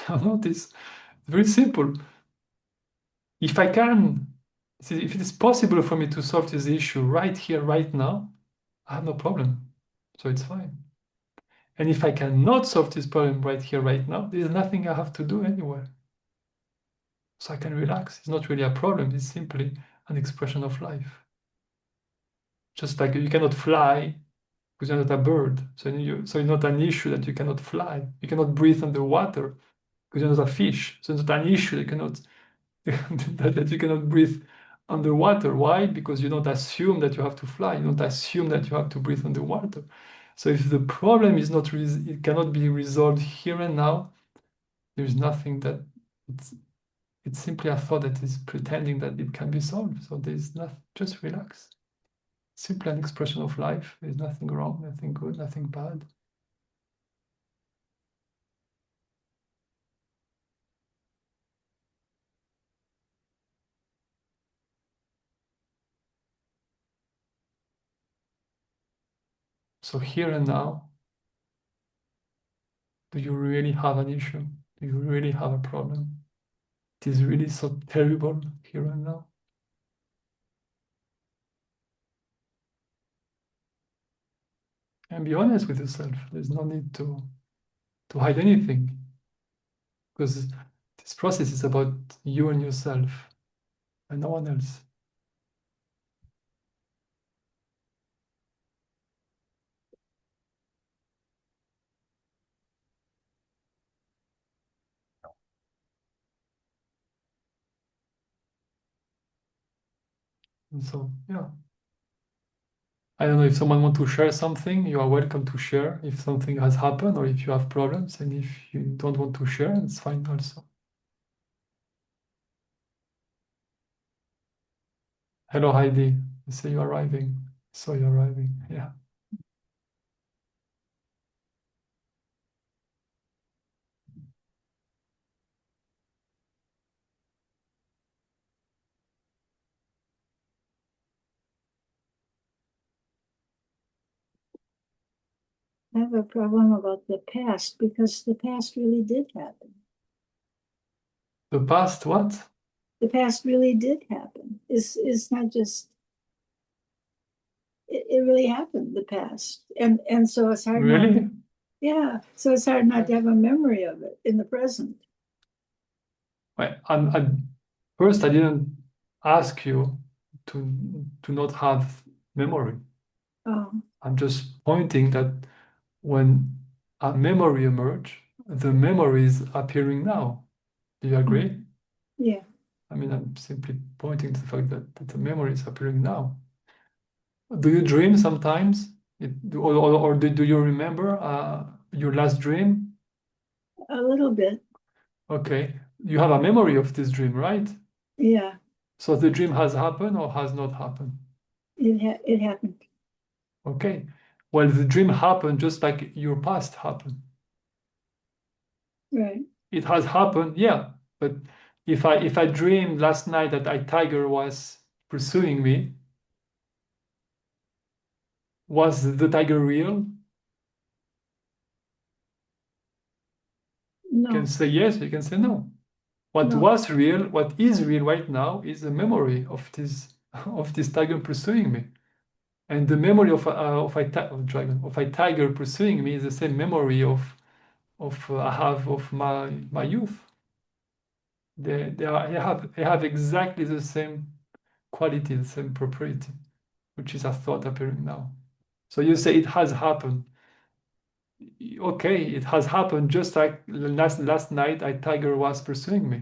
Speaker 2: Notice, very simple. If I can, if it is possible for me to solve this issue right here, right now, I have no problem. So it's fine. And if I cannot solve this problem right here, right now, there's nothing I have to do anywhere. So I can relax. It's not really a problem. It's simply an expression of life. Just like you cannot fly because you're not a bird. So it's not an issue that you cannot fly. You cannot breathe underwater because you're not a fish. So it's not an issue that you cannot that you cannot breathe underwater. Why? Because you don't assume that you have to fly. You don't assume that you have to breathe underwater. So if the problem is not it cannot be resolved here and now, there's nothing that it's simply a thought that is pretending that it can be solved. So there's nothing. Just relax. Simply an expression of life. There's nothing wrong, nothing good, nothing bad. So here and now, do you really have an issue? Do you really have a problem? It is really so terrible here and now. And be honest with yourself. There's no need to hide anything, because this process is about you and yourself and no one else. And so, yeah. I don't know if someone wants to share something, you are welcome to share if something has happened or if you have problems. And if you don't want to share, it's fine also. Hello, Heidi. I see you arriving. So you're arriving. Yeah.
Speaker 1: I have a problem about the past because the past really did happen.
Speaker 2: The past, what?
Speaker 1: The past really did happen. It's not just it really happened, the past. And so it's hard not
Speaker 2: Really?
Speaker 1: to, yeah. So it's hard not to have a memory of it in the present.
Speaker 2: Well, first, I didn't ask you to not have memory.
Speaker 1: Oh,
Speaker 2: I'm just pointing that when a memory emerges, the memory is appearing now. Do you agree?
Speaker 1: yeah.
Speaker 2: I mean, I'm simply pointing to the fact that the memory is appearing now. Do you dream sometimes? Or do you remember your last dream?
Speaker 1: A little bit.
Speaker 2: Okay. You have a memory of this dream, right?
Speaker 1: Yeah.
Speaker 2: So the dream has happened or has not happened?
Speaker 1: It happened.
Speaker 2: Okay. Well, the dream happened just like your past happened.
Speaker 1: Right.
Speaker 2: It has happened, yeah. But if I dreamed last night that a tiger was pursuing me, was the tiger real? You can
Speaker 1: No,
Speaker 2: say yes, you can say no. What
Speaker 1: no.
Speaker 2: was real, what is real right now is the memory of this of this tiger pursuing me. And the memory of a tiger pursuing me is the same memory of I have of my youth. They have exactly the same quality, the same property, which is a thought appearing now. So you say it has happened. Okay, it has happened just like last night a tiger was pursuing me.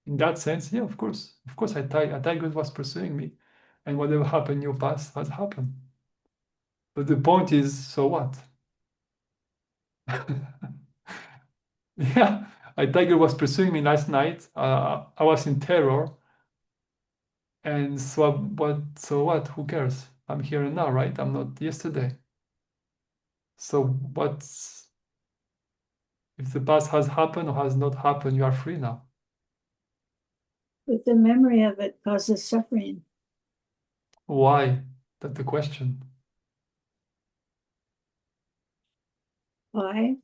Speaker 2: In that sense, yeah, of course. Of course, a tiger was pursuing me. And whatever happened in your past has happened. But the point is, so what? Yeah, a tiger was pursuing me last night. I was in terror. And so what? So what? Who cares? I'm here and now, right? I'm not yesterday. So if the past has happened or has not happened, you are free now.
Speaker 1: But the memory of it causes suffering.
Speaker 2: Why? That's the question.
Speaker 1: Why?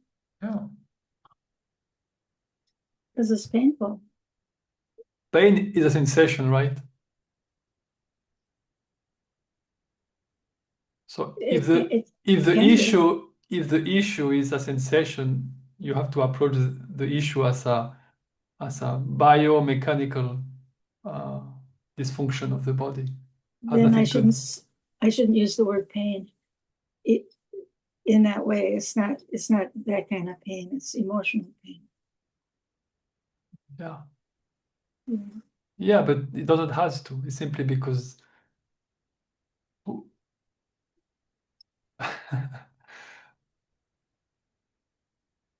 Speaker 2: Yeah.
Speaker 1: Because it's painful.
Speaker 2: Pain is a sensation, right? So if
Speaker 1: It,
Speaker 2: the
Speaker 1: it
Speaker 2: if the
Speaker 1: can be.
Speaker 2: issue is a sensation, you have to approach the issue as a biomechanical uh, dysfunction of the body. Has
Speaker 1: Then
Speaker 2: nothing to.
Speaker 1: I shouldn't use the word pain. It, in that way, it's not that kind of pain. It's emotional pain.
Speaker 2: Yeah.
Speaker 1: Yeah.
Speaker 2: Yeah, but it doesn't has to. It's simply because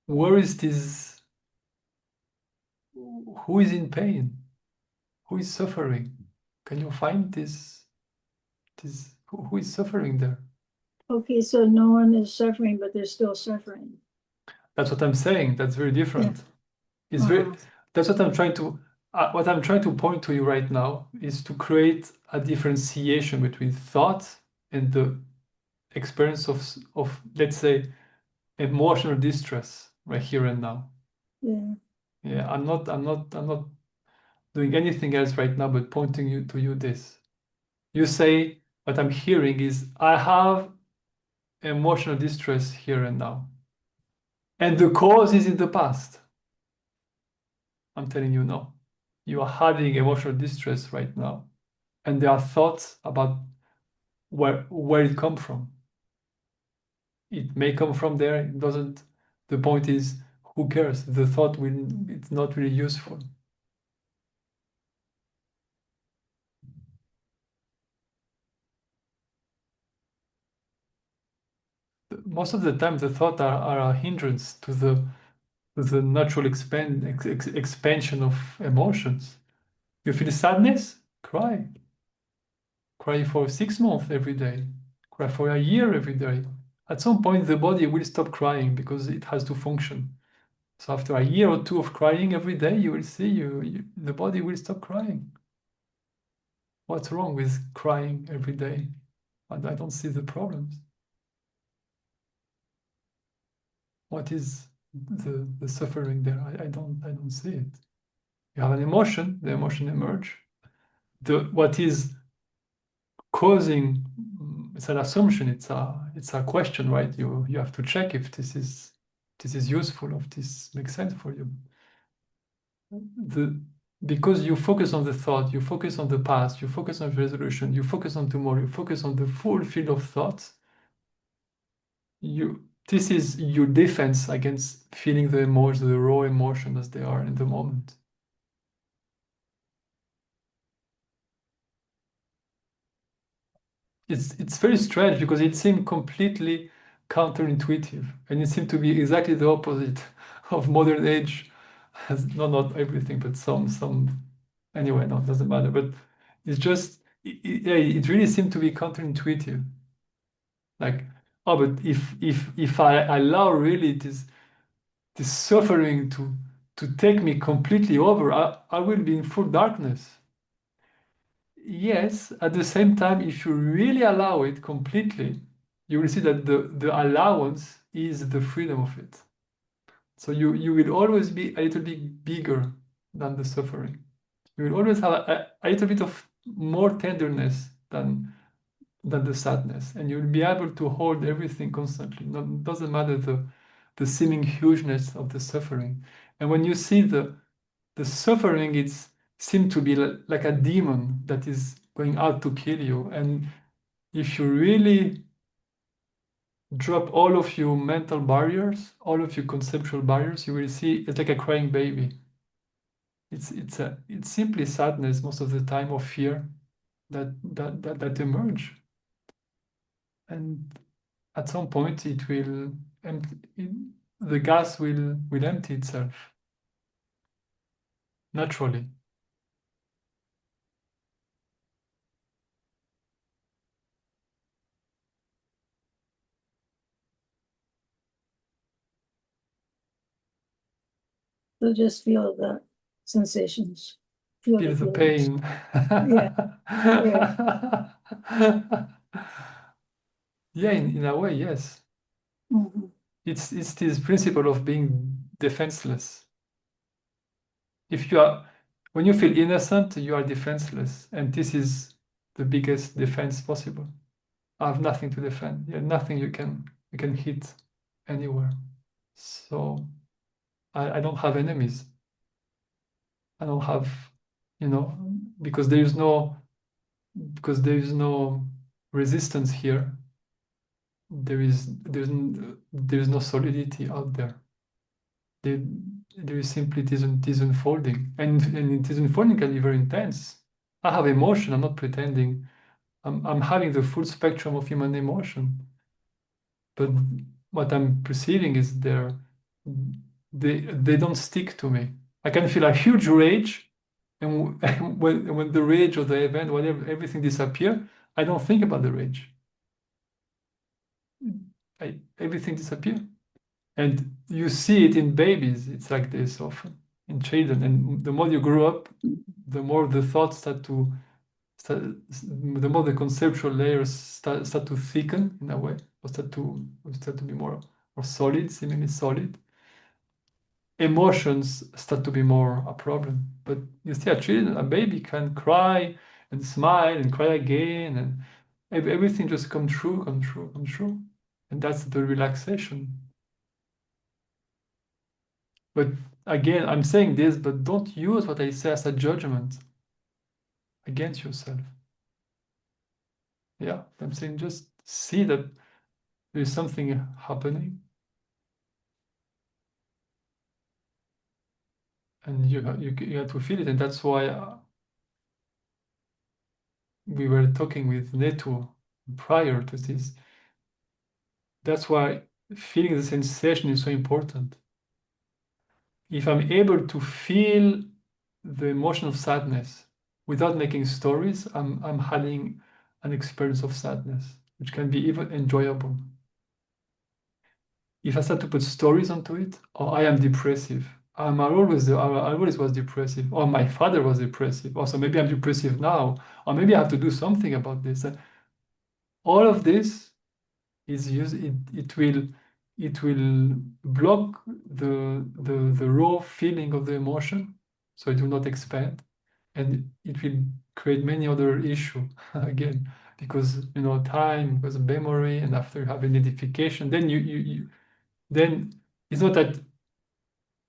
Speaker 2: where is this? Who is in pain? Who is suffering? Can you find this who is suffering there?
Speaker 1: Okay, so no one is suffering, but they're still suffering.
Speaker 2: That's what I'm saying. That's very
Speaker 1: Yeah.
Speaker 2: different. It's very
Speaker 1: Uh-huh.
Speaker 2: that's what I'm trying to point to you right now is to create a differentiation between thought and the experience of let's say emotional distress right here and now.
Speaker 1: Yeah.
Speaker 2: Yeah, I'm not doing anything else right now but pointing you to you this. You say what I'm hearing is I have emotional distress here and now. And the cause is in the past. I'm telling you no. You are having emotional distress right now. And there are thoughts about where it come from. It may come from there, it doesn't. The point is, who cares? The thought will it's not really useful. Most of the time the thoughts are a hindrance to the natural expansion of emotions. You feel sadness? Cry. Cry for 6 months every day. Cry for a year every day. At some point, the body will stop crying because it has to function. So after a year or two of crying every day, you will see the body will stop crying. What's wrong with crying every day? I don't see the problems. What is the suffering there? I don't see it. You have an emotion, the emotion emerge. What is causing it's an assumption, it's a question, right? You have to check if this is useful, if this makes sense for you. The Because you focus on the thought, you focus on the past, you focus on resolution, you focus on tomorrow, you focus on the full field of thoughts, this is your defense against feeling the emotions, the raw emotion as they are in the moment. It's very strange because it seemed completely counterintuitive, and it seemed to be exactly the opposite of modern age. No, not everything, but some. Anyway, no, it doesn't matter. But it's just yeah, it really seemed to be counterintuitive. Like, oh, but if I allow really this suffering to take me completely over, I will be in full darkness. Yes, at the same time, if you really allow it completely, you will see that the allowance is the freedom of it. So you will always be a little bit bigger than the suffering. You will always have a little bit of more tenderness than the sadness, and you'll be able to hold everything constantly. No, it doesn't matter the seeming hugeness of the suffering. And when you see the suffering, it's seem to be like a demon that is going out to kill you. And if you really drop all of your mental barriers, all of your conceptual barriers, you will see it's like a crying baby. It's simply sadness most of the time, or fear that emerge. And at some point it will empty, the gas will empty itself naturally.
Speaker 1: So just feel the sensations, feel
Speaker 2: Feel
Speaker 1: the
Speaker 2: the
Speaker 1: feelings.
Speaker 2: pain.
Speaker 1: Yeah, yeah.
Speaker 2: Yeah, in a way, yes.
Speaker 1: Mhm.
Speaker 2: It's this principle of being defenseless. If you are, when you feel innocent, you are defenseless, and this is the biggest defense possible. I have nothing to defend. Yeah, nothing you can hit anywhere. So I don't have enemies. I don't have, you know, because there is no resistance here. There is no solidity out there. There, there is simply this unfolding, and it is unfolding can be very intense. I have emotion. I'm not pretending. I'm having the full spectrum of human emotion, but what I'm perceiving is they don't stick to me. I can feel a huge rage, and when the rage or the event, whatever, everything disappear, I don't think about the rage. Everything disappear. And you see it in babies. It's like this often in children. And the more you grow up, the more the thoughts start, the more the conceptual layers start to thicken in a way, or start to be more solid, seemingly solid. Emotions start to be more a problem. But you see, a baby can cry and smile and cry again, and everything just come true, come true, come true. And that's the relaxation. But again, I'm saying this, but don't use what I say as a judgment against yourself. Yeah, I'm saying just see that there's something happening, and you have to feel it, and that's why we were talking with Neto prior to this. That's why feeling the sensation is so important. If I'm able to feel the emotion of sadness without making stories, I'm having an experience of sadness, which can be even enjoyable. If I start to put stories onto it, or I am depressive, I always was depressive, or my father was depressive, or so maybe I'm depressive now, or maybe I have to do something about this. All of this is used. It will block the raw feeling of the emotion, so it will not expand, and it will create many other issue again, because time, because memory, and after you have identification, then then it's not that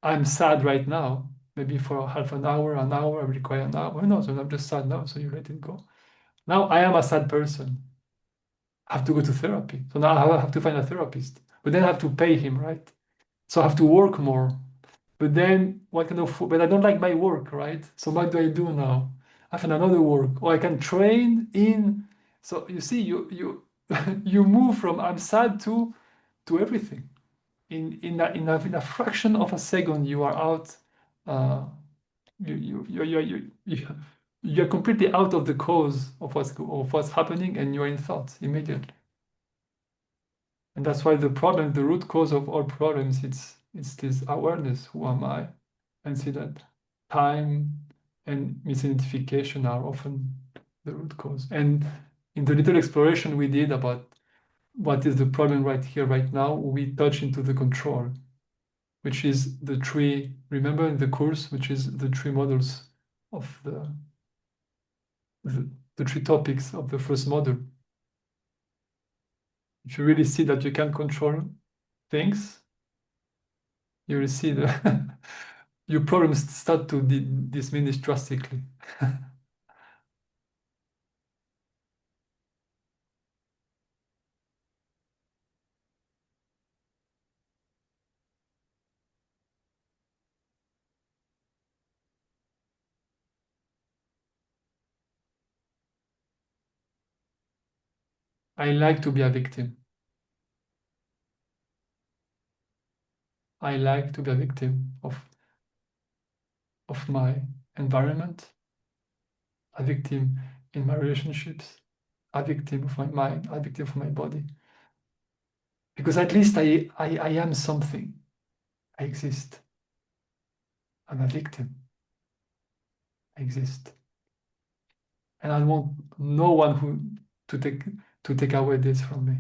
Speaker 2: I'm sad right now. Maybe for half an hour, I will require an hour. No, so I'm just sad now, so you let it go. Now I am a sad person. I have to go to therapy. So now I have to find a therapist. But then I have to pay him, right? So I have to work more. But then but I don't like my work, right? So what do I do now? I find another work. Or I can train in. So you see, you move from I'm sad to everything. In a fraction of a second, you are out. Uh, you're completely out of the cause of what's happening, and you're in thoughts immediately. And that's why the root cause of all problems, it's this awareness. Who am I? And see that time and misidentification are often the root cause. And in the little exploration we did about what is the problem right here, right now, we touch into the control, which is the three, remember in the course, which is the three models of the three topics of the first module. If you really see that you can control things, you will see your problems start to diminish drastically. I like to be a victim. I like to be a victim of my environment, a victim in my relationships, a victim of my mind, a victim of my body. Because at least I am something. I exist. I'm a victim. I exist. And I want no one who to take away this from me.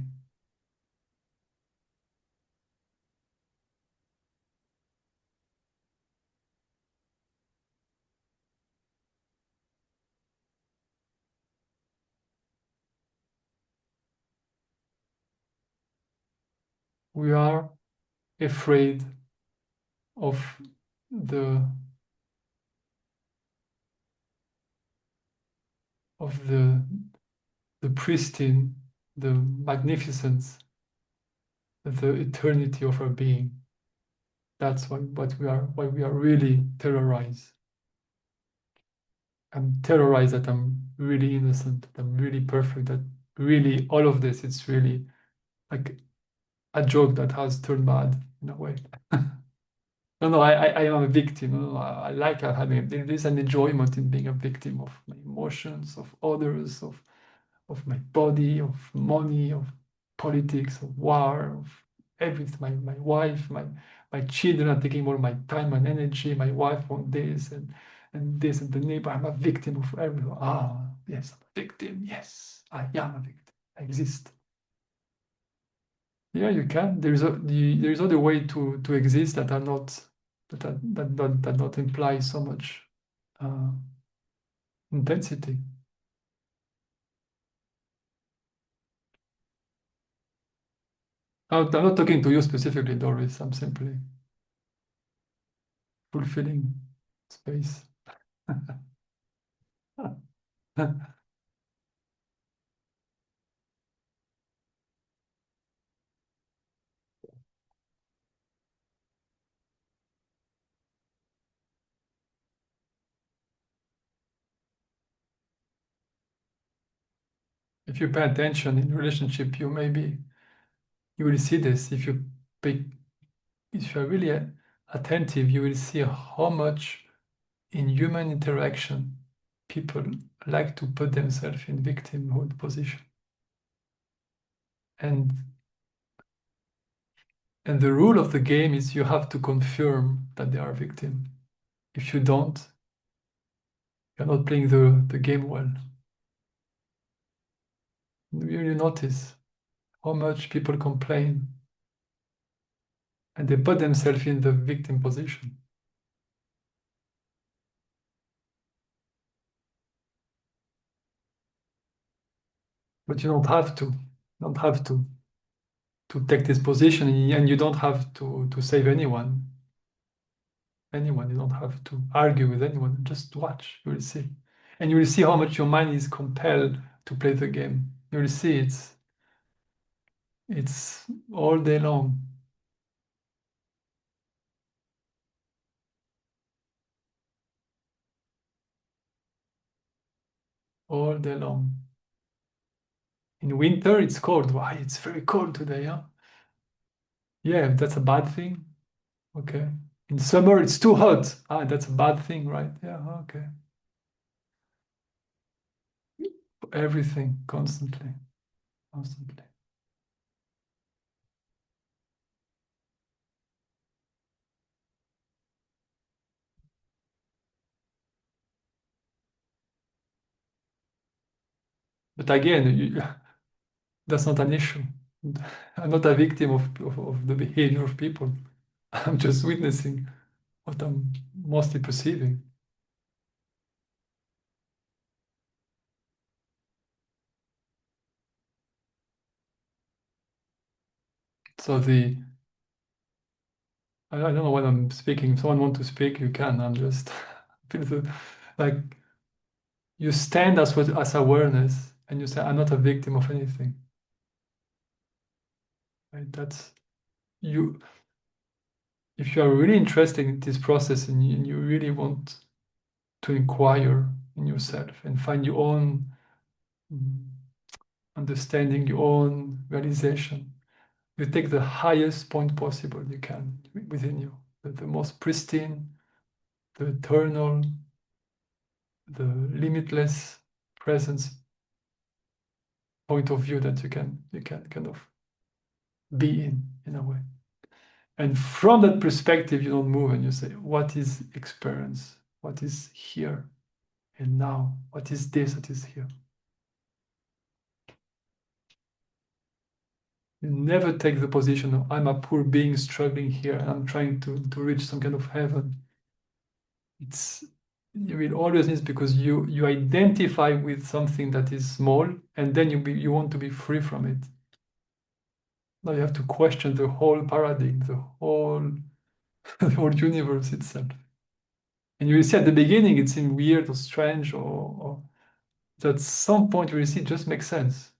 Speaker 2: We are afraid of the of the pristine, the magnificence, the eternity of our being. That's why we are really terrorized. I'm terrorized that I'm really innocent, that I'm really perfect, that really all of this, it's really like a joke that has turned bad in a way. No, I am a victim. No, I like having, there is an enjoyment in being a victim of my emotions, of others, of my body, of money, of politics, of war, of everything. My wife, my children are taking more of my time and energy. My wife wants this and this and the neighbor. I'm a victim of everyone. Ah, yes, I'm a victim. Yes, I am a victim. I exist. Yeah, you can. There's other way to exist that are not that not imply so much uh, intensity. I'm not talking to you specifically, Doris. I'm simply fulfilling space. If you pay attention in relationship, you will see this. If you are really attentive, you will see how much in human interaction people like to put themselves in victimhood position. And the rule of the game is you have to confirm that they are a victim. If you don't, you're not playing the game well. You notice how much people complain and they put themselves in the victim position. But you don't have to. You don't have to take this position, and you don't have to save anyone. You don't have to argue with anyone. Just watch. You will see. And you will see how much your mind is compelled to play the game. You will see it's all day long. All day long. In winter, it's cold. Why? It's very cold today, huh? Yeah, that's a bad thing. Okay. In summer, it's too hot. Ah, that's a bad thing, right? Yeah, okay. Everything, constantly, constantly. But again, that's not an issue. I'm not a victim of the behavior of people. I'm just witnessing what I'm mostly perceiving. So I don't know when I'm speaking. If someone want to speak, you can. I'm just like you stand as awareness, and you say, "I'm not a victim of anything." Right? That's you. If you are really interested in this process and you really want to inquire in yourself and find your own mm, understanding, your own realization, you take the highest point possible you can within you, the most pristine, the eternal, the limitless presence point of view that you can kind of be in a way. And from that perspective, you don't move and you say, what is experience? What is here and now? What is this that is here? You never take the position of, I'm a poor being struggling here and I'm trying to reach some kind of heaven. It's, you will always need, because you identify with something that is small, and then you want to be free from it. Now you have to question the whole paradigm, the whole the whole universe itself. And you will see at the beginning it seems weird or strange, or at some point you will see it just makes sense.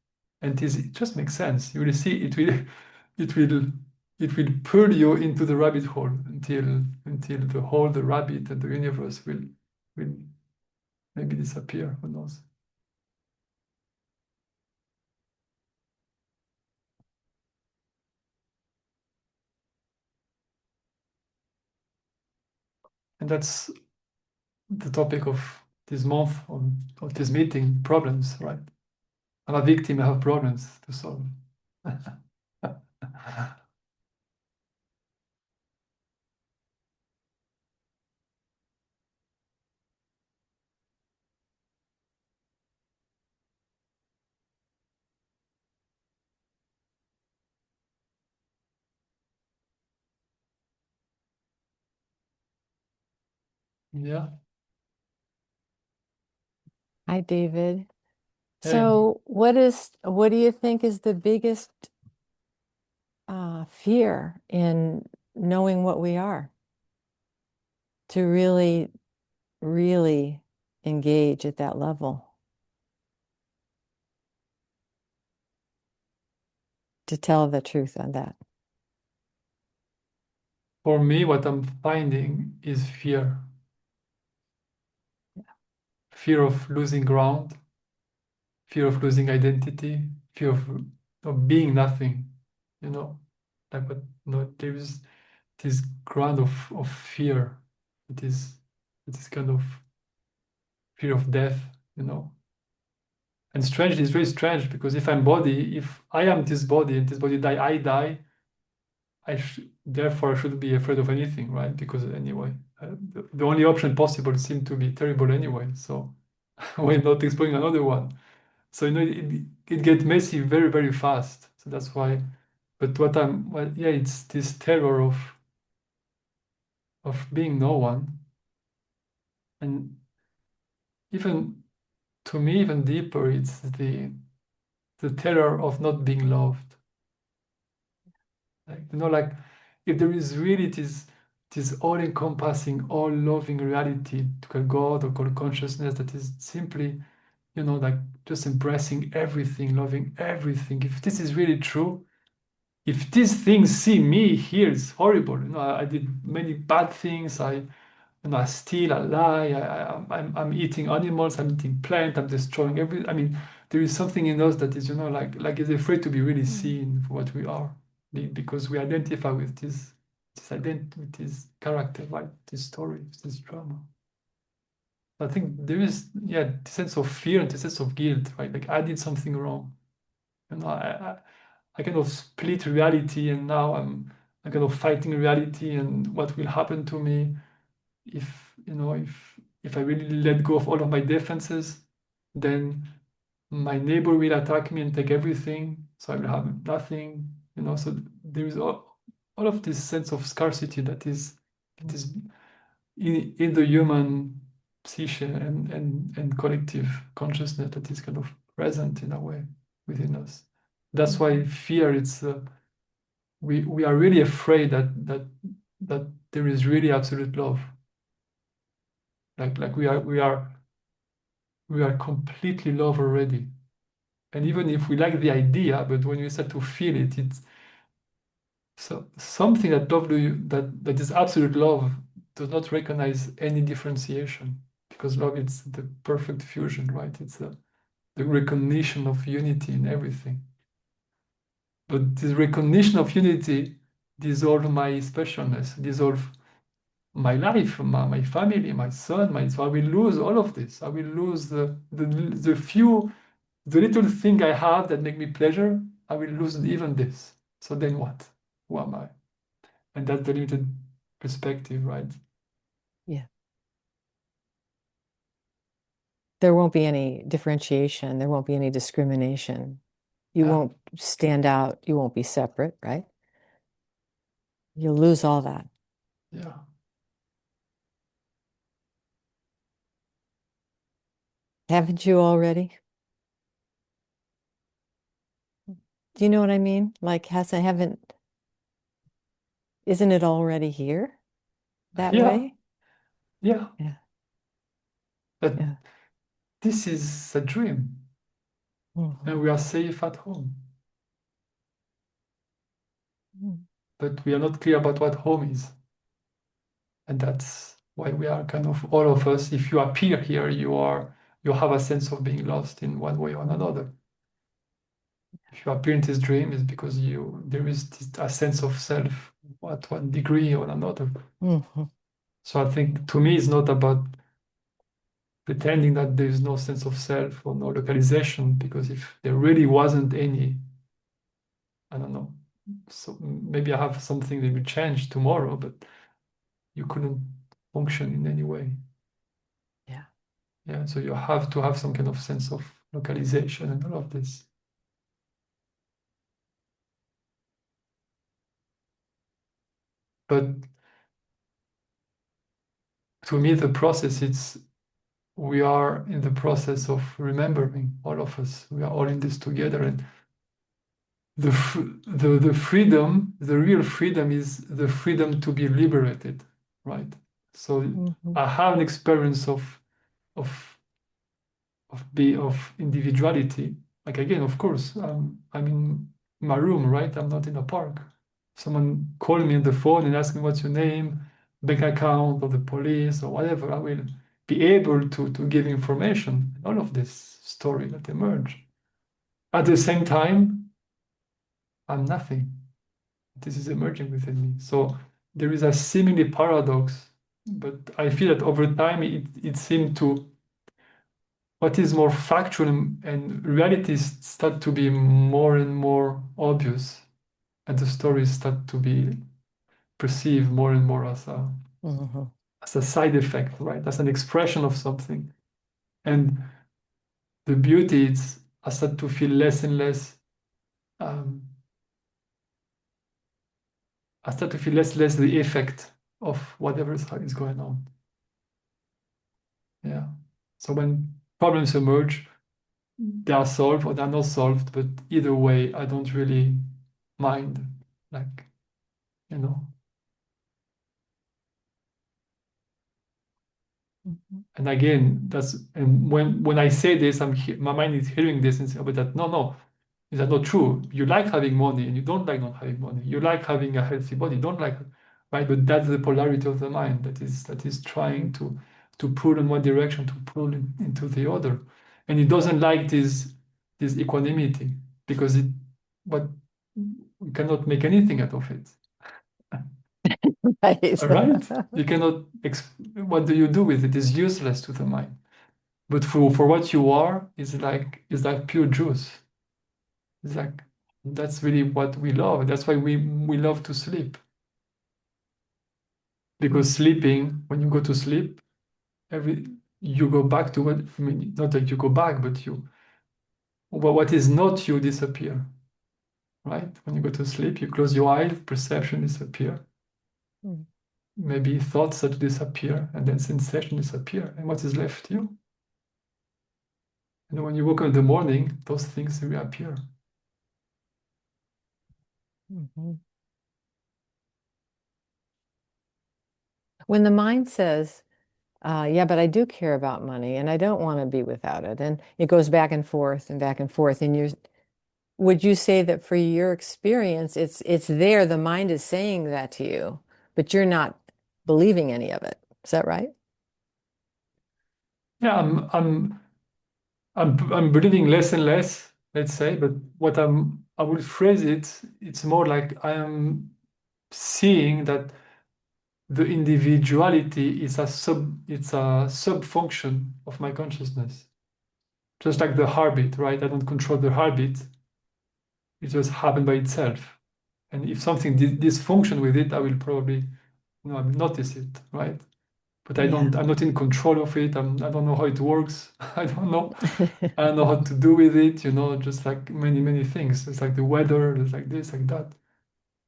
Speaker 2: And it just makes sense. You will see it will it will pull you into the rabbit hole until the rabbit and the universe will maybe disappear. Who knows? And that's the topic of this month, of this meeting, problems, right? I'm a victim, I have problems to solve. Yeah.
Speaker 4: Hi, David.
Speaker 2: Hey.
Speaker 4: So, what do you think is the biggest fear in knowing what we are? To really, really engage at that level, to tell the truth on that.
Speaker 2: For me, what I'm finding is fear. Fear of losing ground, fear of losing identity, fear of being nothing, you know, like, but no, there is this ground of fear. It is kind of fear of death, you know. And strange, it's very strange, because if I am this body and this body die, I die, therefore I shouldn't be afraid of anything, right? Because anyway, the only option possible seemed to be terrible anyway. So why not exploring another one? So it gets messy very, very fast. So that's why. But yeah, it's this terror of being no one, and even to me, even deeper, it's the terror of not being loved. Like, like, if there is really this all-encompassing, all-loving reality, called God or called consciousness, that is simply, like, just embracing everything, loving everything. If this is really true, if these things see me here, it's horrible. I did many bad things. I steal, I lie. I'm eating animals. I'm eating plants. I'm destroying every. I mean, there is something in us that is, like is afraid to be really seen for what we are, because we identify with with this character, right? This story, this drama. I think there is, yeah, the sense of fear and the sense of guilt, right? Like, I did something wrong. I kind of split reality, and now I'm kind of fighting reality and what will happen to me if if I really let go of all of my defenses. Then my neighbor will attack me and take everything, so I will have nothing. So there is all of this sense of scarcity that is in the human psyche and collective consciousness, that is kind of present in a way within us. That's why fear, it's we are really afraid that there is really absolute love. Like we are completely love already. And even if we like the idea, but when you start to feel it, it's so something that that is absolute love does not recognize any differentiation, because love is the perfect fusion, right? It's the recognition of unity in everything. But this recognition of unity dissolve my specialness, dissolve my life, my family, my son, so I will lose all of this. I will lose the little thing I have that make me pleasure. I will lose even this. So then what? Who am I? And that's the limited perspective, right?
Speaker 4: Yeah. There won't be any differentiation. There won't be any discrimination. You
Speaker 2: Yeah.
Speaker 4: won't stand out. You won't be separate, right? You'll lose all that.
Speaker 2: Yeah.
Speaker 4: Haven't you already? Do you know what I mean? Like, isn't it already here that
Speaker 2: Yeah.
Speaker 4: way?
Speaker 2: Yeah.
Speaker 4: Yeah.
Speaker 2: But
Speaker 4: Yeah.
Speaker 2: this is a dream,
Speaker 4: Mhm.
Speaker 2: and we are safe at home.
Speaker 4: Mhm.
Speaker 2: But we are not clear about what home is. And that's why we are kind of, all of us, if you appear here, you have a sense of being lost in one way or another. If you appear in this dream, it's because there is a sense of self at one degree or another.
Speaker 4: Mhm.
Speaker 2: So I think to me, it's not about pretending that there is no sense of self or no localization, because if there really wasn't any, I don't know. So maybe I have something that will change tomorrow, but you couldn't function in any way.
Speaker 4: Yeah.
Speaker 2: Yeah, so you have to have some kind of sense of localization and all of this. But to me, the process, we are in the process of remembering, all of us. We are all in this together, and the freedom, the real freedom, is the freedom to be liberated, right? So
Speaker 4: Mhm.
Speaker 2: I have an experience of of individuality. Like, again, of course, I'm in my room, right? I'm not in a park. Someone call me on the phone and ask me what's your name, bank account, or the police, or whatever. I will be able to give information, all of this story that emerge. At the same time, I'm nothing. This is emerging within me. So there is a seemingly paradox, but I feel that over time it seemed to, what is more factual and realities start to be more and more obvious, and the stories start to be perceived more and more
Speaker 4: Mhm.
Speaker 2: as a side effect, right? As an expression of something. And the beauty is, I start to feel less and less. Um, I start to feel less and less the effect of whatever is going on. Yeah. So when problems emerge, they are solved or they're not solved, but either way, I don't really mind. Like, you know.
Speaker 4: Mhm.
Speaker 2: And again, and when I say this, my mind is hearing this and saying, "Oh, but that no, is that not true? You like having money and you don't like not having money. You like having a healthy body, you don't like, right? But that's the polarity of the mind that is trying to pull in one direction, to pull into the other, and it doesn't like this equanimity, because but we cannot make anything out of it.
Speaker 4: Right.
Speaker 2: All right, you cannot. What do you do with it? Is useless to the mind. But for what you are, is like pure juice. It's like, that's really what we love. That's why we love to sleep. Because sleeping, when you go to sleep, every you go back to what, I mean, not that you go back, but what is not you disappear. Right? When you go to sleep, you close your eyes, perception disappear.
Speaker 4: Mhm.
Speaker 2: Maybe thoughts that disappear, and then sensation disappear. And what is left? You. And when you wake up in the morning, those things reappear.
Speaker 4: Mhm. When the mind says, yeah, but I do care about money and I don't want to be without it, and it goes back and forth and back and forth, and would you say that for your experience, it's there, the mind is saying that to you, but you're not believing any of it? Is that right?
Speaker 2: Yeah, I'm believing less and less, let's say, but I will phrase it, it's more like I am seeing that the individuality is it's a sub function of my consciousness. Just like the heartbeat, right? I don't control the heartbeat. It just happened by itself. And if something dysfunction with it, I will probably, I will notice it, right? But I'm not in control of it. I don't know how it works. I don't know. I don't know how to do with it, just like many, many things. It's like the weather, it's like this, like that.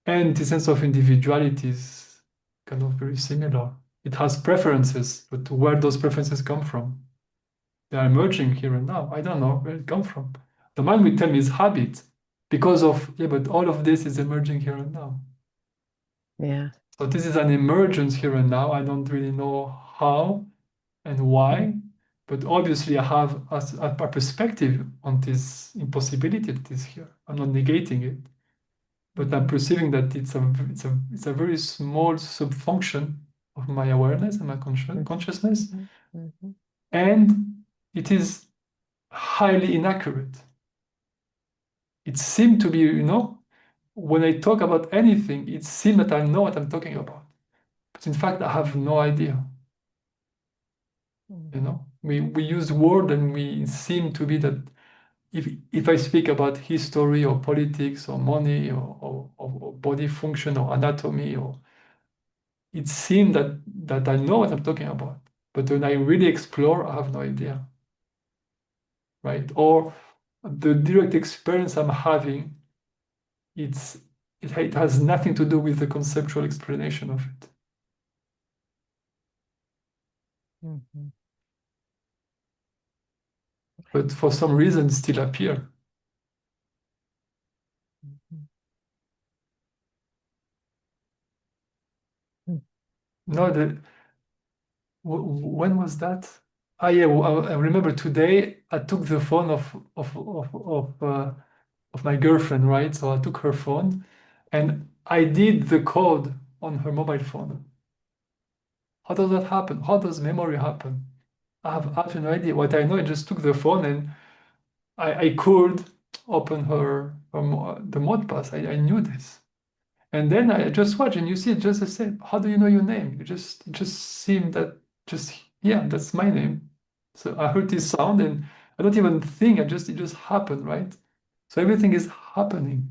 Speaker 2: And the sense of individuality is kind of very similar. It has preferences, but where those preferences come from? They are emerging here and now. I don't know where it come from. The mind will tell me it's habit because of, yeah, but all of this is emerging here and now.
Speaker 4: Yeah.
Speaker 2: So this is an emergence here and now. I don't really know how and why, but obviously I have a perspective on this impossibility that is here. I'm not negating it, but I'm perceiving that it's a very small subfunction of my awareness and my consciousness,
Speaker 4: Mhm.
Speaker 2: and it is highly inaccurate. It seemed to be, when I talk about anything, it seems that I know what I'm talking about, but in fact, I have no idea. We use word and we seem to be that if I speak about history or politics or money or body function or anatomy, or it seems that I know what I'm talking about, but when I really explore, I have no idea, right? Or the direct experience I'm having, it has nothing to do with the conceptual explanation of it.
Speaker 4: Mhm.
Speaker 2: But for some reason, it still appear.
Speaker 4: Mhm.
Speaker 2: No, when was that? Ah, yeah, well, I remember today I took the phone of my girlfriend, right? So I took her phone and I did the code on her mobile phone. How does that happen? How does memory happen? I have absolutely no idea. What I know, I just took the phone and I could open the mod pass. I knew this. And then I just watch and you see it just the same. How do you know your name? It just seemed that just, yeah, that's my name. So I heard this sound and I don't even think, it just happened, right? So everything is happening.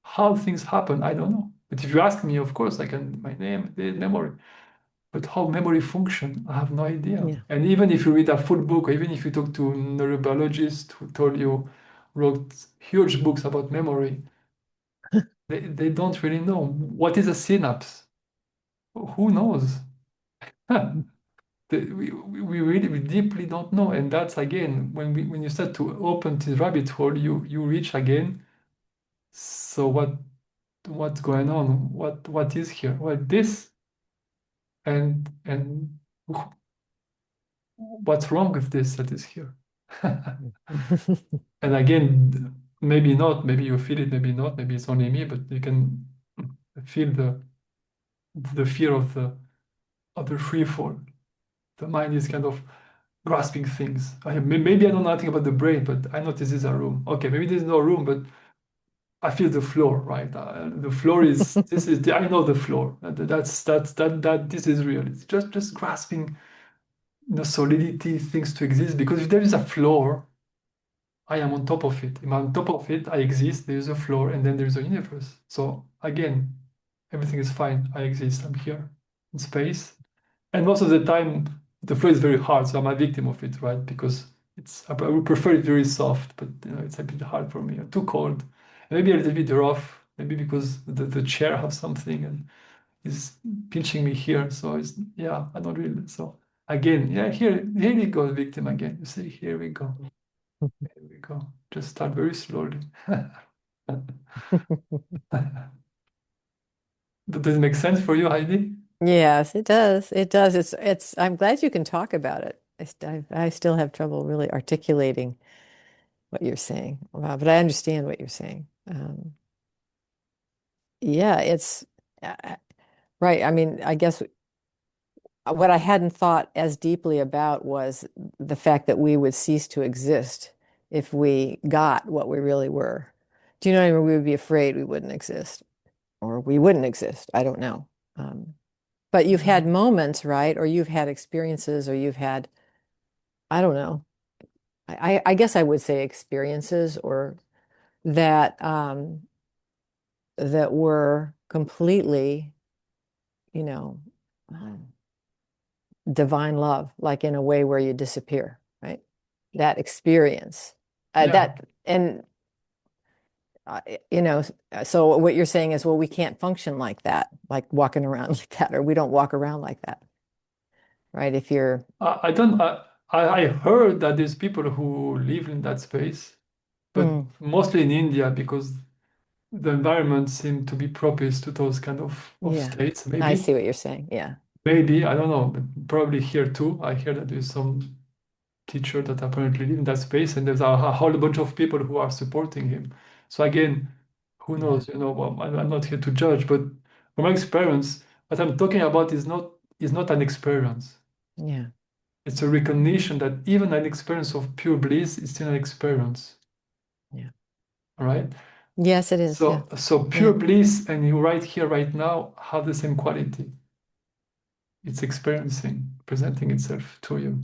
Speaker 2: How things happen, I don't know. But if you ask me, of course, I can, my name, the memory. But how memory function, I have no idea.
Speaker 4: Yeah.
Speaker 2: And even if you read a full book, or even if you talk to a neurobiologist who told you, wrote huge books about memory, they don't really know. What is a synapse? Who knows? We deeply don't know. And that's again, when you start to open this rabbit hole, you reach again. So what's going on? What is here? Well, this and what's wrong with this that is here? And again, maybe not, maybe you feel it, maybe not, maybe it's only me, but you can feel the fear of the free fall. The mind is kind of grasping things. Maybe I don't know nothing about the brain, but I know this is a room. Okay, maybe there's no room, but I feel the floor, right? The floor is I know the floor. This is real. It's just grasping the solidity, things to exist. Because if there is a floor, I am on top of it. If I'm on top of it, I exist. There is a floor, and then there is a universe. So again, everything is fine. I exist. I'm here in space. And most of the time, the flow is very hard, so I'm a victim of it, right? Because I would prefer it very soft, but it's a bit hard for me. Too cold, and maybe a little bit rough. Maybe because the chair has something and is pinching me here. So yeah, I don't really. So again, yeah, here we go, victim again. You see, here we go, here we go. Just start very slowly. Does it make sense for you, Heidi?
Speaker 4: Yes, it does. It does. I'm glad you can talk about it. I still have trouble really articulating what you're saying, but I understand what you're saying. Yeah, it's uh, right. I mean, I guess what I hadn't thought as deeply about was the fact that we would cease to exist if we got what we really were. Do you know what I mean? We would be afraid we wouldn't exist, or we wouldn't exist. I don't know. Um, but you've had moments, right? Or you've had experiences, or you've had, I don't know. I guess I would say experiences, or that that were completely, you know, divine love, like in a way where you disappear, right? That experience,
Speaker 2: Yeah.
Speaker 4: that, and you know, so what you're saying is, well, we can't function like that, like walking around like that, or we don't walk around like that, right? If you're,
Speaker 2: I don't. I heard that there's people who live in that space, but
Speaker 4: mm,
Speaker 2: mostly in India because the environment seemed to be propice to those kind of
Speaker 4: yeah,
Speaker 2: states.
Speaker 4: I
Speaker 2: Maybe,
Speaker 4: see what you're saying. Yeah.
Speaker 2: maybe I don't know. But probably here too. I hear that there's some teacher that apparently live in that space, and there's a whole bunch of people who are supporting him. So again, who
Speaker 4: Yeah.
Speaker 2: knows? You know, well, I'm not here to judge, but from my experience, what I'm talking about is not an experience.
Speaker 4: Yeah.
Speaker 2: It's a recognition that even an experience of pure bliss is still an experience.
Speaker 4: Yeah.
Speaker 2: All right.
Speaker 4: Yes, it is. Yeah.
Speaker 2: So pure
Speaker 4: Yeah.
Speaker 2: bliss and you right here, right now, have the same quality. It's experiencing, presenting itself to you.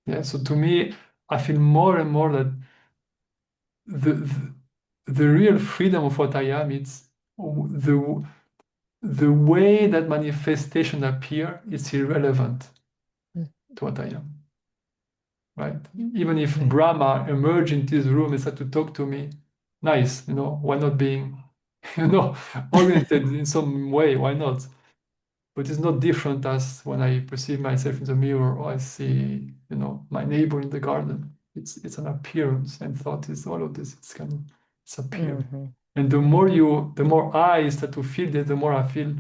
Speaker 2: Yeah. So to me, I feel more and more that the the real freedom of what I am, it's the way that manifestation appear is irrelevant
Speaker 4: Mm.
Speaker 2: to what I am. Right? Even if
Speaker 4: Right.
Speaker 2: Brahma emerged into this room and started to talk to me, nice, you know, why not being, you know, oriented in some way? Why not? But it's not different as when I perceive myself in the mirror or I see, you know, my neighbor in the garden. It's an appearance, and thought is all of this. It's appeared.
Speaker 4: Mm-hmm.
Speaker 2: And the more I start to feel that, the more I feel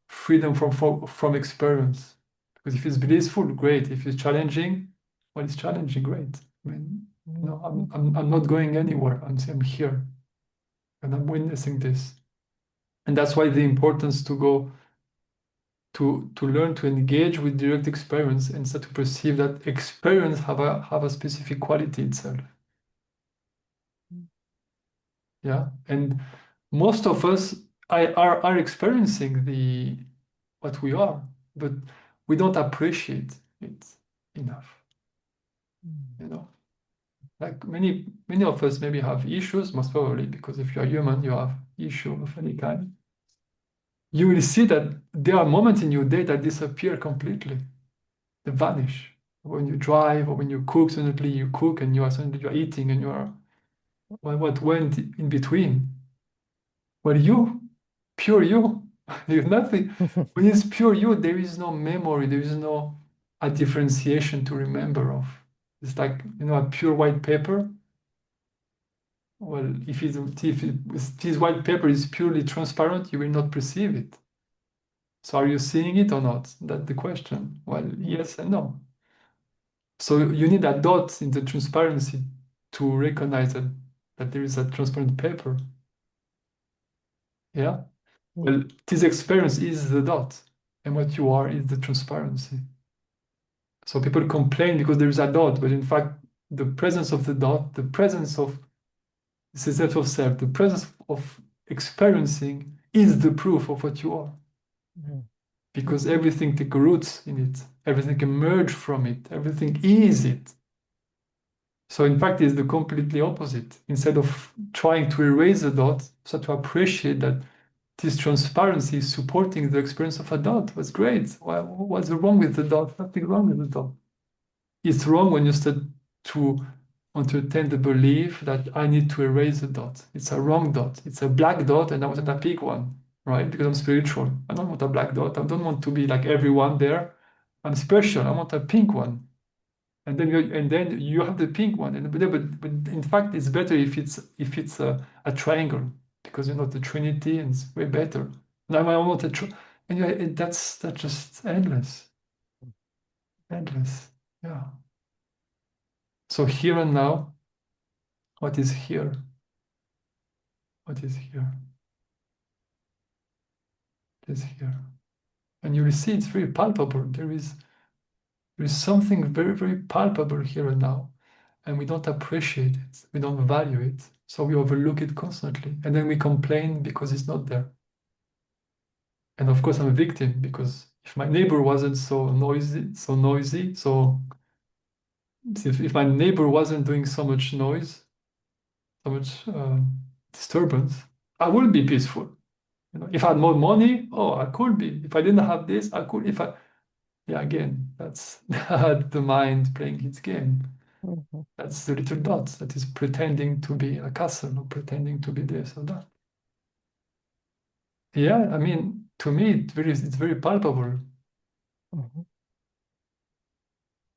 Speaker 2: freedom from experience. Because if it's blissful, great. If it's challenging, well, it's challenging, great. I mean, you know, I'm not going anywhere. I'm here, and I'm witnessing this. And that's why the importance to go to learn to engage with direct experience and start to perceive that experience have a specific quality itself. Yeah, and most of us are experiencing the what we are, but we don't appreciate it enough. You know, like many of us maybe have issues, most probably because if you're human, you have issues of any kind. You will see that there are moments in your day that disappear completely. They vanish. When you drive or when you cook, suddenly you cook and suddenly you're eating and you're well, what went in between? Well, you, pure you, there's nothing. When it's pure you, there is no memory, there is no a differentiation to remember of. It's like, you know, a pure white paper. Well, if this white paper is purely transparent, you will not perceive it. So are you seeing it or not? That's the question. Well, yes and no. So you need a dot in the transparency to recognize that there is a transparent paper. Yeah. Well, this experience is the dot, and what you are is the transparency. So people complain because there is a dot, but in fact, the presence of the dot, the presence of this is self of self, the presence of experiencing is the proof of what you are. Because everything takes roots in it, everything emerge from it, everything is it. So in fact, it's the completely opposite. Instead of trying to erase the dot, so to appreciate that this transparency is supporting the experience of a dot. That's great. What's wrong with the dot? Nothing wrong with the dot. It's wrong when you start to entertain the belief that I need to erase the dot. It's a wrong dot. It's a black dot, and I want a big one, right? Because I'm spiritual. I don't want a black dot. I don't want to be like everyone there. I'm special. I want a pink one. And then you have the pink one, but in fact it's better if it's a triangle because you know the Trinity and it's way better. Now I want and that's just endless, endless. Yeah. So here and now, what is here? What is here? It is here, and you will see it's very palpable. There is something very very palpable here and now. And we don't appreciate it, we don't value it, so we overlook it constantly, and then we complain because it's not there. And of course, I'm a victim because if my neighbor wasn't so if my neighbor wasn't doing so much noise, so much disturbance, I wouldn't be peaceful. You know, if I had more money, oh, I could be. If I didn't have this, I could. If I, yeah, again, that's the mind playing its game.
Speaker 4: Mhm.
Speaker 2: That's the little dots that is pretending to be a castle or pretending to be this or that. Yeah, I mean, to me, it's very palpable.
Speaker 4: Mhm.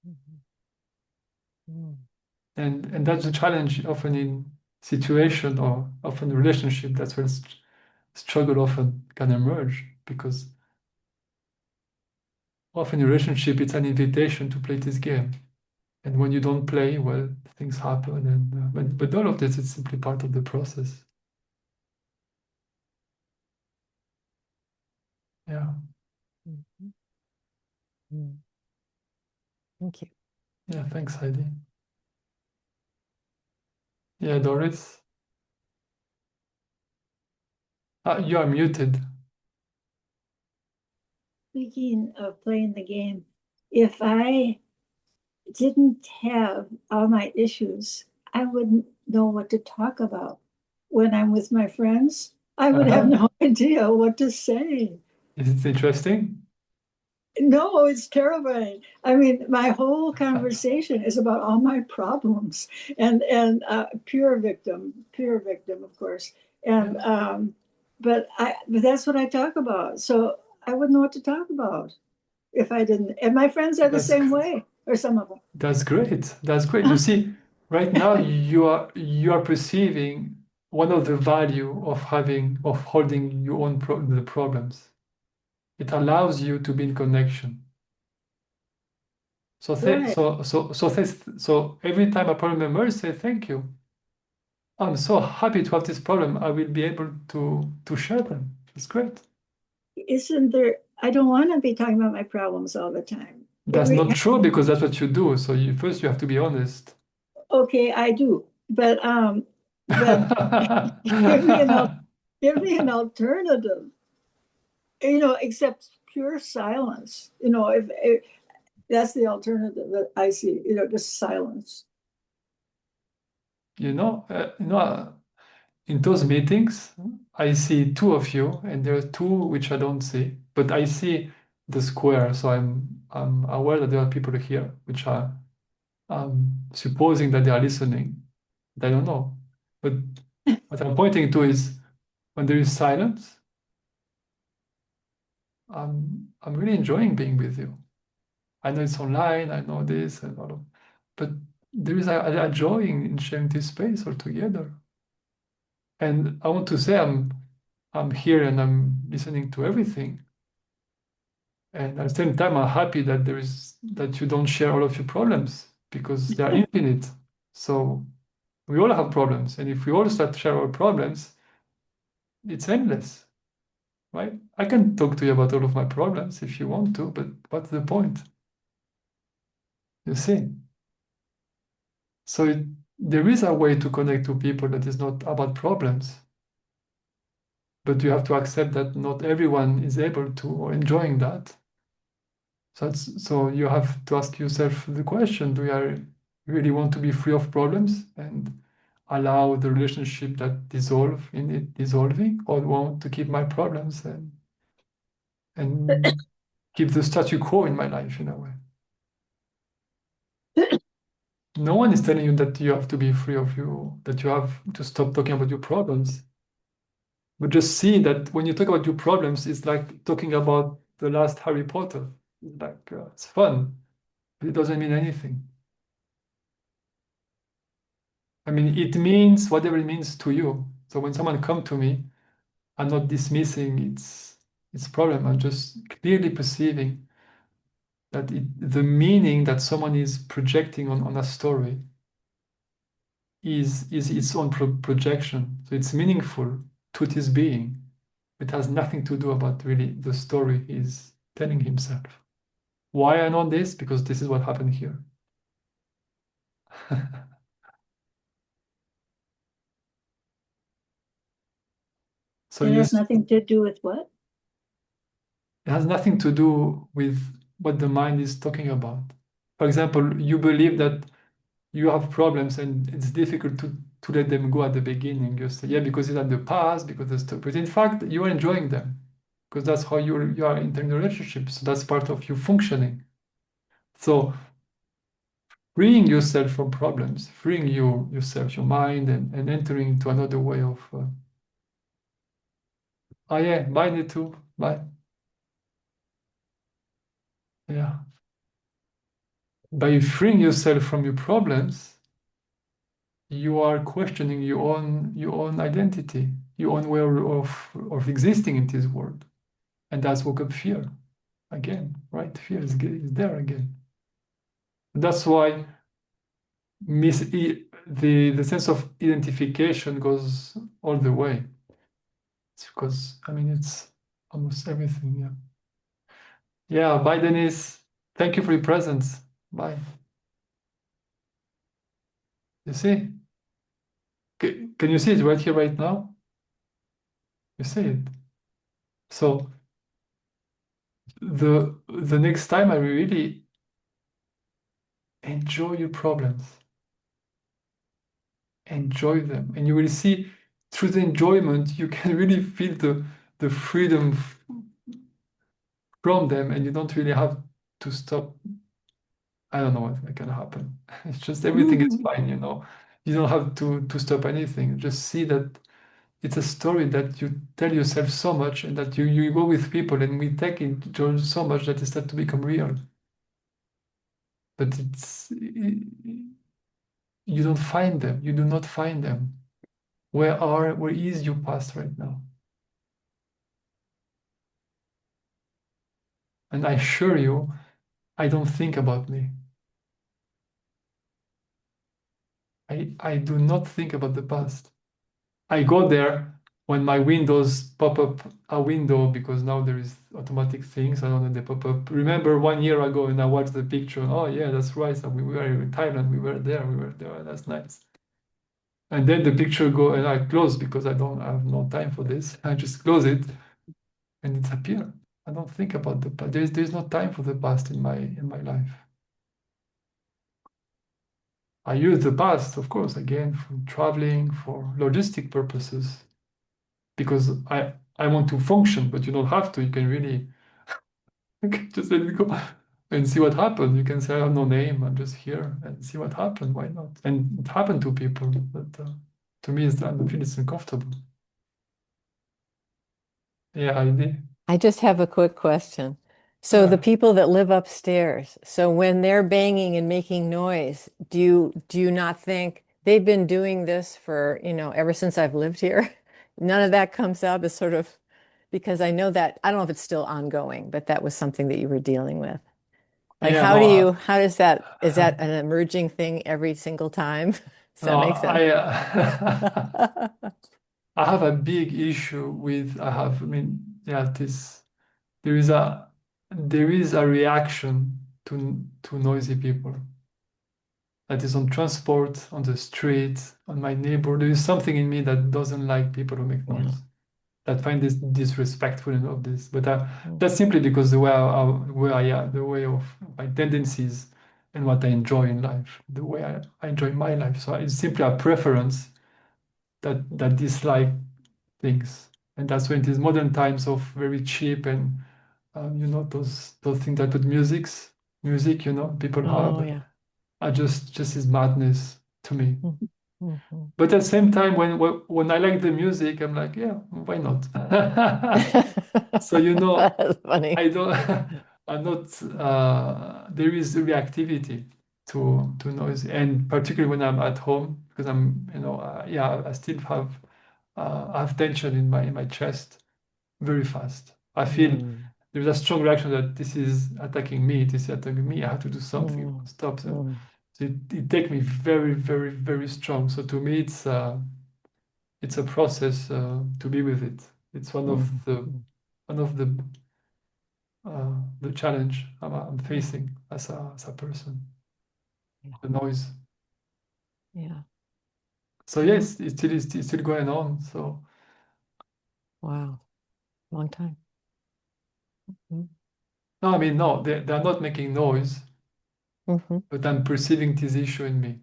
Speaker 4: Mhm. Mhm.
Speaker 2: And that's the challenge often in situation or often relationship. That's where struggle often can emerge, because often in relationship it's an invitation to play this game. And when you don't play, well, things happen. And but all of this is simply part of the process. Yeah.
Speaker 4: Mhm. Mhm. Thank you.
Speaker 2: Yeah. Thanks, Heidi. Yeah, Doris. You are muted.
Speaker 1: Speaking of playing the game, if I didn't have all my issues, I wouldn't know what to talk about. When I'm with my friends, I would have
Speaker 2: Uh-huh.
Speaker 1: no idea what to say.
Speaker 2: Is it interesting?
Speaker 1: No, it's terrifying. I mean, my whole conversation is about all my problems and pure victim, of course. And
Speaker 2: Yeah.
Speaker 1: but that's what I talk about. So I wouldn't know what to talk about if I didn't. And my friends are the
Speaker 2: That's
Speaker 1: same way, or some of them.
Speaker 2: That's great. That's great. You see, right now you are perceiving one of the value of holding your own the problems. It allows you to be in connection. So
Speaker 1: Right.
Speaker 2: so every time a problem emerges, say thank you. I'm so happy to have this problem. I will be able to share them. It's great.
Speaker 1: Isn't there? I don't want to be talking about my problems all the time.
Speaker 2: That's not true, because that's what you do. So you have to be honest.
Speaker 1: Okay, I do, but give me an give me an alternative. Except pure silence. If that's the alternative that I see. Just silence.
Speaker 2: You know, in those meetings, I see two of you, and there are two which I don't see, but I see the square. So I'm aware that there are people here which are supposing that they are listening. They don't know. But what I'm pointing to is when there is silence, I'm really enjoying being with you. I know it's online, I know this and all of, but there is a joy in sharing this space altogether. And I want to say I'm here and I'm listening to everything. And at the same time, I'm happy that you don't share all of your problems, because they are infinite. So we all have problems, and if we all start to share our problems, it's endless, right? I can talk to you about all of my problems if you want to, but what's the point? You see? So there is a way to connect to people that is not about problems, but you have to accept that not everyone is able to or enjoying that. So you have to ask yourself the question: do I really want to be free of problems and allow the relationship that dissolve in it dissolving, or do I want to keep my problems and keep the statu quo in my life in a way? No one is telling you that you have to be free of you, that you have to stop talking about your problems. But just see that when you talk about your problems, it's like talking about the last Harry Potter. It's like it's fun, but it doesn't mean anything. I mean, it means whatever it means to you. So when someone come to me, I'm not dismissing its problem. I'm just clearly perceiving that the meaning that someone is projecting on a story is its own projection. So it's meaningful to this being. It has nothing to do about really the story he's telling himself. Why I know this? Because this is what happened here. So
Speaker 1: It
Speaker 2: you
Speaker 1: has nothing to do with what?
Speaker 2: it has nothing to do with what the mind is talking about. For example, you believe that you have problems and it's difficult to let them go at the beginning. You say, yeah, because it's in the past, because it's but in fact you are enjoying them because that's how you are entering the relationship. So that's part of you functioning. So freeing yourself from problems, freeing yourself, your mind, and entering into another way of. Oh yeah, mine too. Bye. Yeah. By freeing yourself from your problems, you are questioning your own identity, your own way of existing in this world. And that's woke up fear again, right? Fear is there again. That's why the sense of identification goes all the way. It's because I mean it's almost everything, yeah. Yeah, bye Denise. Thank you for your presence. Bye. You see? Can you see it right here, right now? You see it. So the next time I really enjoy your problems, enjoy them, and you will see through the enjoyment you can really feel the freedom from them, and you don't really have to stop. I don't know what can happen. It's just everything is fine, you know. You don't have to stop anything. Just see that it's a story that you tell yourself so much, and that you go with people, and we take it so much that it starts to become real. But you don't find them. You do not find them. Where is your past right now? And I assure you, I don't think about me. I do not think about the past. I go there when my windows pop up a window because now there is automatic things. I don't know, they pop up. Remember 1 year ago and I watched the picture. Oh yeah, that's right. So we were in Thailand. We were there. We were there. That's nice. And then the picture go and I close because I have no time for this. I just close it and it's appear. I don't think about the past. There's no time for the past in my life. I use the past, of course, again for traveling, for logistic purposes, because I want to function, but you don't have to. You can really just let it go and see what happens. You can say, I have no name, I'm just here and see what happens. Why not? And it happened to people, but to me, I feel it's uncomfortable. Yeah, I did.
Speaker 4: I just have a quick question. So the people that live upstairs, so when they're banging and making noise, do you not think they've been doing this for, ever since I've lived here? None of that comes up as sort of because I know that I don't know if it's still ongoing, but that was something that you were dealing with. Like
Speaker 2: Yeah,
Speaker 4: how
Speaker 2: no,
Speaker 4: how does that, is that an emerging thing every single time? Does
Speaker 2: no,
Speaker 4: that make sense?
Speaker 2: I have a big issue with, I mean, yeah, there is a, there is a reaction to noisy people. That is on transport, on the street, on my neighbor. There is something in me that doesn't like people who make
Speaker 4: Yeah.
Speaker 2: noise, that find this disrespectful and all this. But
Speaker 4: Mm.
Speaker 2: that's simply because the way of my tendencies and what I enjoy in life, the way I enjoy my life. So it's simply a preference that dislike things. And that's when it is modern times of very cheap and those things that put music, people
Speaker 4: Oh,
Speaker 2: have
Speaker 4: yeah.
Speaker 2: are just is madness to me.
Speaker 4: Mm. Mhm.
Speaker 2: But at the same time, when I like the music, I'm like, yeah, why not? So
Speaker 4: That's funny.
Speaker 2: I don't, I'm not. There is reactivity to noise, and particularly when I'm at home, because yeah, I have tension in my chest very fast. I feel
Speaker 4: Mm.
Speaker 2: there's a strong reaction that this is attacking me. This is attacking me. I have to do something.
Speaker 4: Mm.
Speaker 2: Stop them.
Speaker 4: Mm.
Speaker 2: So it takes me very, very, very strong. So to me, it's a process to be with it. It's
Speaker 4: Mm. Mm.
Speaker 2: one of the challenge I'm
Speaker 4: Yeah.
Speaker 2: facing as a person.
Speaker 4: Yeah.
Speaker 2: The noise.
Speaker 4: Yeah.
Speaker 2: So
Speaker 4: Yeah.
Speaker 2: yes, it's still going on. So
Speaker 4: Wow. Long time. Mm.
Speaker 2: no, I mean no, they're not making noise,
Speaker 4: Hmm.
Speaker 2: but I'm perceiving this issue in me.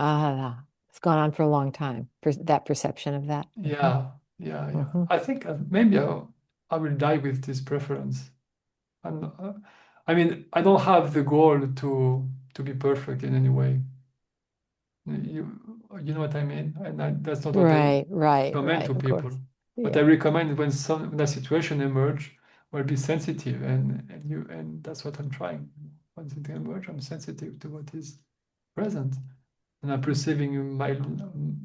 Speaker 4: It's gone on for a long time, that perception of that.
Speaker 2: Yeah, I think maybe I will die with this preference. And I mean, I don't have the goal to be perfect in any way. You know what I mean? And that's not what I recommend to
Speaker 4: Of
Speaker 2: people.
Speaker 4: course.
Speaker 2: But I
Speaker 4: Yeah.
Speaker 2: recommend when a situation emerge, well, be sensitive, and that's what I'm trying. When something emerge, I'm sensitive to what is present, and I'm perceiving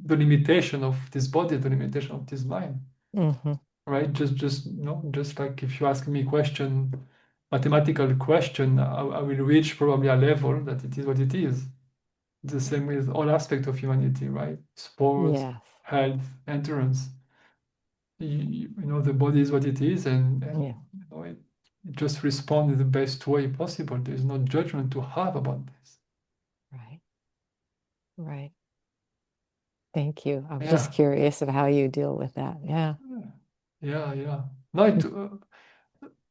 Speaker 2: the limitation of this body, the limitation of this mind.
Speaker 4: Mm-hmm.
Speaker 2: Right? Just just like if you ask me a question, mathematical question, I will reach probably a level that it is what it is. The same with all aspects of humanity, right? Sports,
Speaker 4: Yes.
Speaker 2: health, endurance. You know, the body is what it is, and
Speaker 4: Yeah.
Speaker 2: you know, it just responds in the best way possible. There's no judgment to have about this.
Speaker 4: Right. Right. Thank you. I was
Speaker 2: Yeah,
Speaker 4: just curious of how you deal with that. Yeah.
Speaker 2: yeah. No,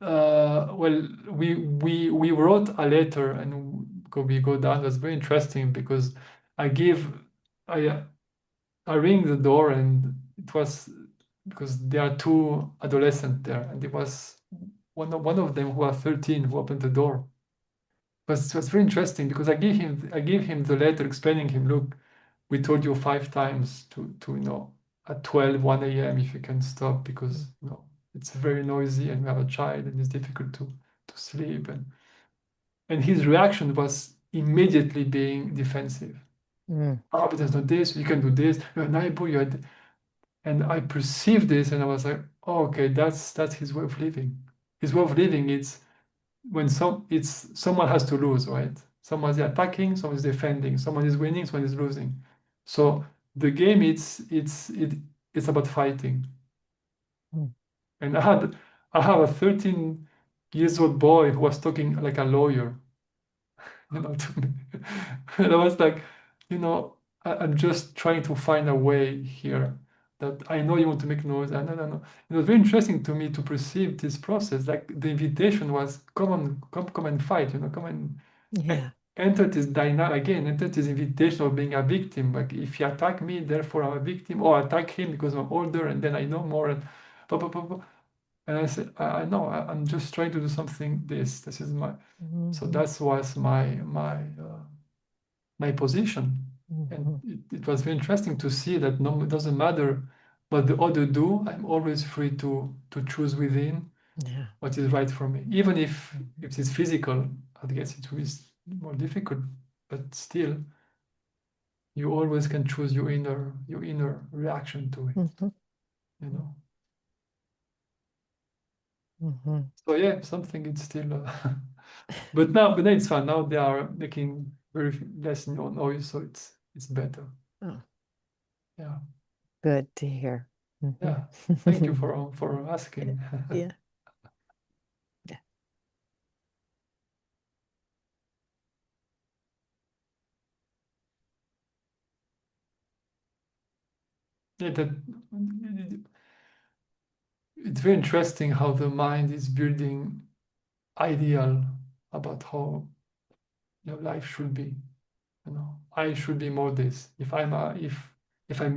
Speaker 2: well, we wrote a letter and we go down. That's very interesting because I give I I ring the door and it was because there are two adolescents there and it was one of them who was 13 who opened the door. It was very interesting because I gave him the letter explaining him, look, we told you 5 times to at 12 1 a.m. if you can stop because it's very noisy and we have a child and it's difficult to sleep and his reaction was immediately being defensive.
Speaker 4: Mm.
Speaker 2: Oh, but there's not this, you can do this, you're a neighbor, and I perceived this and I was like, oh, okay, that's his way of living. His way of living is when someone has to lose, right? Someone is attacking, someone is defending, someone is winning, someone is losing. So the game it's about fighting.
Speaker 4: Mm.
Speaker 2: And I have a 13 years old boy who was talking like a lawyer, to me. And I was like, I'm just trying to find a way here that I know you want to make noise. No. It was very interesting to me to perceive this process. Like the invitation was come on, come and fight, come and
Speaker 4: Yeah.
Speaker 2: enter this dynamic again, enter this invitation of being a victim. Like if you attack me, therefore I'm a victim, or attack him because I'm older and then I know more and blah, blah, blah, blah. And I said, I know, I'm just trying to do something. This is my, so
Speaker 4: Mm-hmm.
Speaker 2: that was my position. And
Speaker 4: Mm-hmm.
Speaker 2: it was very interesting to see that no, it doesn't matter what the other do. I'm always free to choose within
Speaker 4: Yeah.
Speaker 2: what is right for me. Even if it's physical, I guess it is more difficult, but still, you always can choose your inner reaction to it.
Speaker 4: Mm-hmm.
Speaker 2: You know.
Speaker 4: Mm-hmm.
Speaker 2: So yeah, something it's still. But now it's fine. Now they are making very less noise, so it's better.
Speaker 4: Oh,
Speaker 2: Yeah.
Speaker 4: good to hear.
Speaker 2: Yeah. Thank you
Speaker 4: Mm-hmm.
Speaker 2: for asking.
Speaker 4: Yeah. Yeah.
Speaker 2: Yeah, it's very interesting how the mind is building ideal about how your life should be. I should be more this. If I'm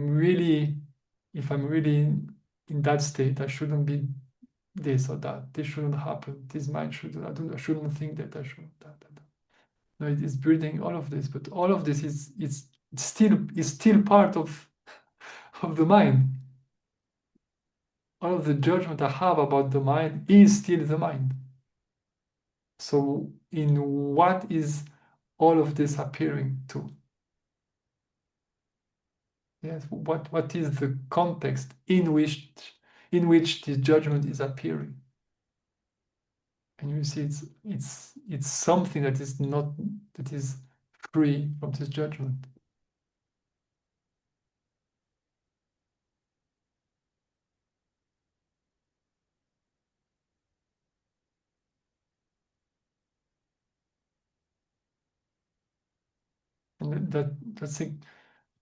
Speaker 2: really if I'm really in that state, I shouldn't be this or that. This shouldn't happen. This mind should I shouldn't think that I should that. No, it is building all of this, but all of this is still part of the mind. All of the judgment I have about the mind is still the mind. So in what is all of this appearing to? Yes, what is the context in which this judgment is appearing? And you see it's something that is free from this judgment. And that's it.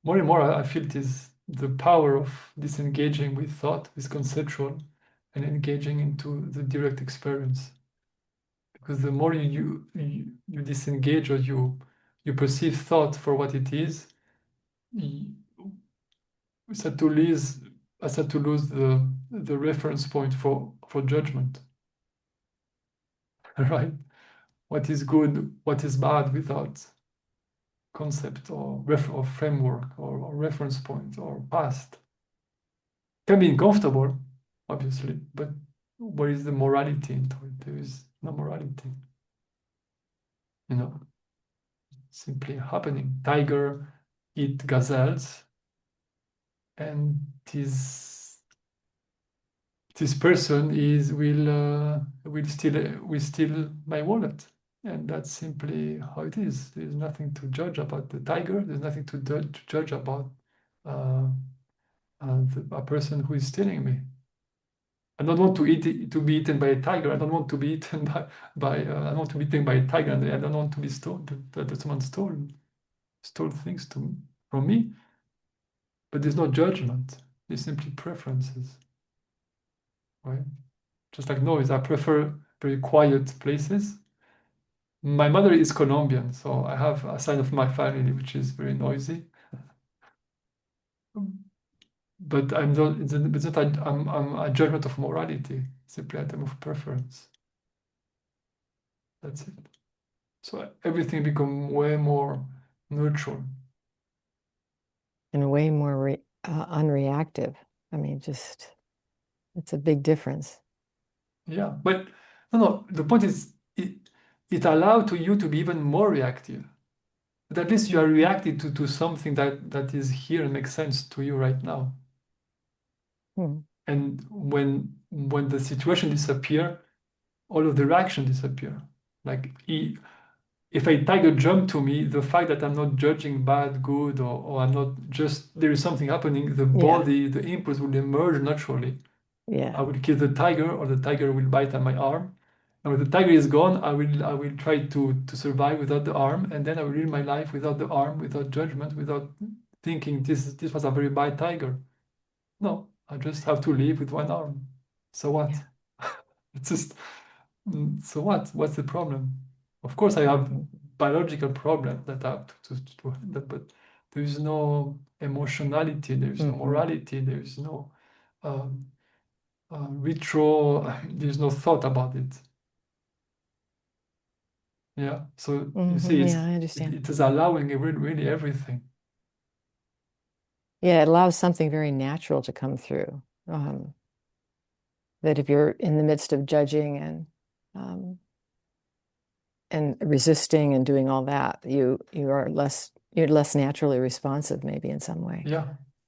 Speaker 2: More and more I feel it is the power of disengaging with thought, with conceptual, and engaging into the direct experience. Because the more you disengage or you perceive thought for what it is, we start to lose, I start to lose the reference point for judgment, right? What is good, what is bad without concept or framework or reference point or past. Can be uncomfortable, obviously, but where is the morality into it? There is no morality. You know, simply happening. Tiger eat gazelles, and this person will steal my wallet, and that's simply how it is. There's nothing to judge about the tiger. There's nothing to judge about uh, a person who is stealing me. I don't want to be eaten by a tiger. I don't want to be eaten by I don't want to be eaten by a tiger, and I don't want to be stolen. That someone stole things from me. But there's no judgment. There's simply preferences, right? Just like noise. I prefer very quiet places. My mother is Colombian, so I have a side of my family which is very noisy. But it's not I'm a judgment of morality. It's simply a term of preference. That's it. So everything become way more neutral.
Speaker 4: And way more unreactive. I mean, just it's a big difference.
Speaker 2: Yeah, but no. The point is, it allowed to you to be even more reactive. But at least you are reacting to something that is here and makes sense to you right now.
Speaker 4: Hmm.
Speaker 2: And when the situation disappear, all of the reaction disappear. Like if a tiger jumped to me, the fact that I'm not judging bad, good, or I'm not just there is something happening, the
Speaker 4: Yeah.
Speaker 2: body, the impulse will emerge naturally. I
Speaker 4: Yeah.
Speaker 2: will kill the tiger, or the tiger will bite at my arm. And when the tiger is gone, I will try to survive without the arm, and then I will live my life without the arm, without judgment, without thinking this was a very bad tiger. No, I just have to live with one arm. So what?
Speaker 4: Yeah.
Speaker 2: It's just so what? What's the problem? Of course, I have biological problems that I have to handle, but there is no emotionality, there is no morality, there is no um, ritual, there's no thought about it. Yeah, so you see,
Speaker 4: Yeah, I understand.
Speaker 2: it is allowing really everything.
Speaker 4: Yeah, it allows something very natural to come through. That if you're in the midst of judging and resisting and doing all that, you're less naturally responsive, maybe in some way.
Speaker 2: Yeah,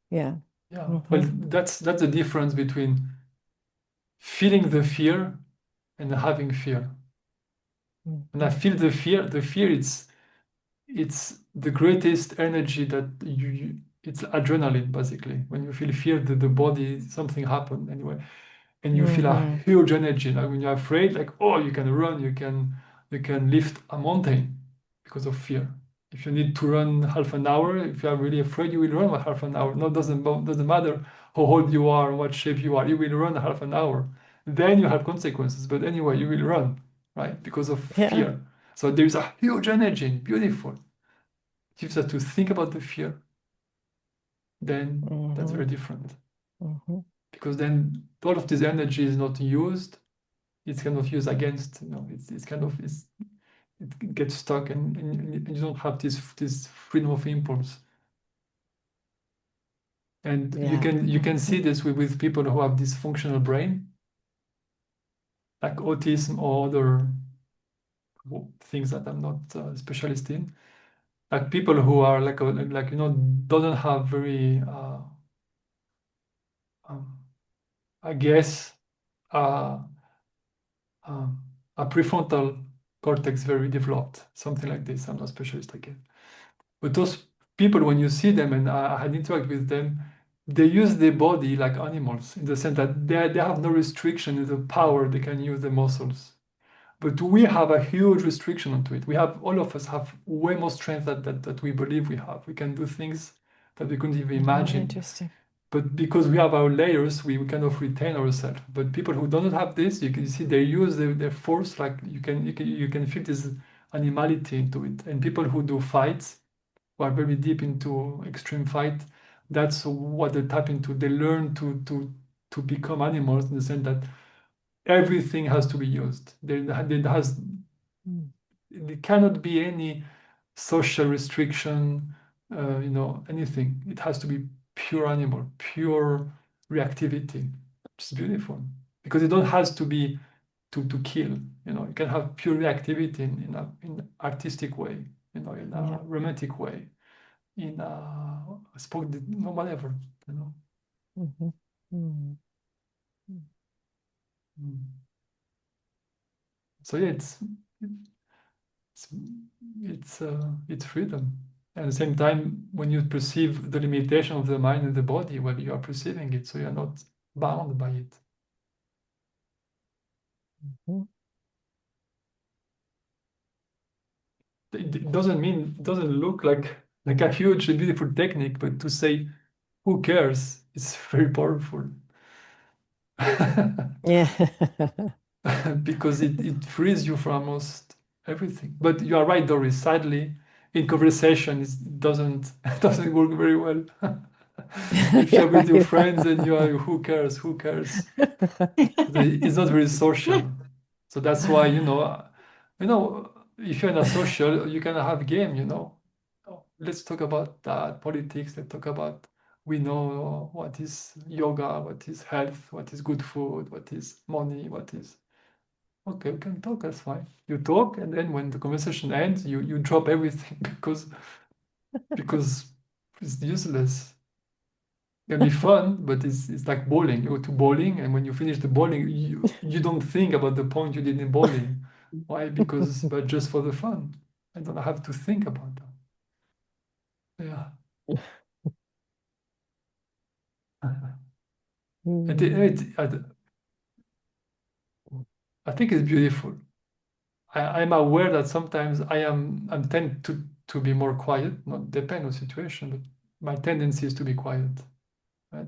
Speaker 4: Yeah.
Speaker 2: yeah. Well, that's the difference between feeling the fear and having fear. When I feel the fear it's the greatest energy that it's adrenaline basically. When you feel fear, the body something happened anyway, and you feel a huge energy. Like when you're afraid, like oh, you can run, you can lift a mountain because of fear. If you need to run half an hour, if you are really afraid, you will run for half an hour. No, doesn't matter how old you are, what shape you are, you will run half an hour. Then you have consequences, but anyway, you will run, right? Because of
Speaker 4: Yeah.
Speaker 2: fear. So there is a huge energy, beautiful. It gives us to think about the fear. Then that's very different. Because then all of this energy is not used. It's kind of used against, it's kind of it gets stuck and you don't have this freedom of impulse. And
Speaker 4: Yeah.
Speaker 2: you can see this with people who have dysfunctional brain, like autism or other things that I'm not a specialist in. Like people who are like doesn't have very um, I guess uh, a prefrontal cortex very developed, something like this. I'm not a specialist again. But those people, when you see them, and I had interact with them, they use their body like animals in the sense that they have no restriction in the power they can use the muscles. But we have a huge restriction onto it. We have all of us have way more strength that we believe we have. We can do things that we couldn't even imagine.
Speaker 4: Interesting.
Speaker 2: But because we have our layers, we kind of retain ourselves. But people who do not have this, you can see they use their force, like you can feel this animality into it. And people who do fights, who are very deep into extreme fight, that's what they tap into. They learn to become animals in the sense that everything has to be used. There cannot be any social restriction, anything. It has to be pure animal, pure reactivity. It's beautiful because it don't has to be to kill. You can have pure reactivity in artistic way, in
Speaker 4: Yeah.
Speaker 2: a romantic way, in a whatever.
Speaker 4: Mm-hmm. Mm-hmm.
Speaker 2: Mm. So yeah, it's it's freedom. At the same time, when you perceive the limitation of the mind and the body, well, you are perceiving it, so you're not bound by it.
Speaker 4: Mm-hmm.
Speaker 2: It doesn't look like a huge and beautiful technique, but to say who cares is very powerful.
Speaker 4: Yeah.
Speaker 2: Because it frees you from almost everything. But you are right, Doris. Sadly, in conversation, it doesn't doesn't work very well. If
Speaker 4: Yeah,
Speaker 2: you're with your
Speaker 4: right.
Speaker 2: friends and you are, who cares? Who cares? It's not very social. So that's why, if you're in a social, you can have game. Oh, let's talk about politics. Let's talk about, we know what is yoga, what is health, what is good food, what is money, what is. Okay, we can talk, that's fine. You talk, and then when the conversation ends, you drop everything because it's useless. It can be fun, but it's like bowling. You go to bowling, and when you finish the bowling, you don't think about the point you did in bowling. Why? But just for the fun. I don't have to think about that. Yeah. And I think it's beautiful. I'm aware that sometimes I'm tend to be more quiet, not depend on situation, but my tendency is to be quiet. Right?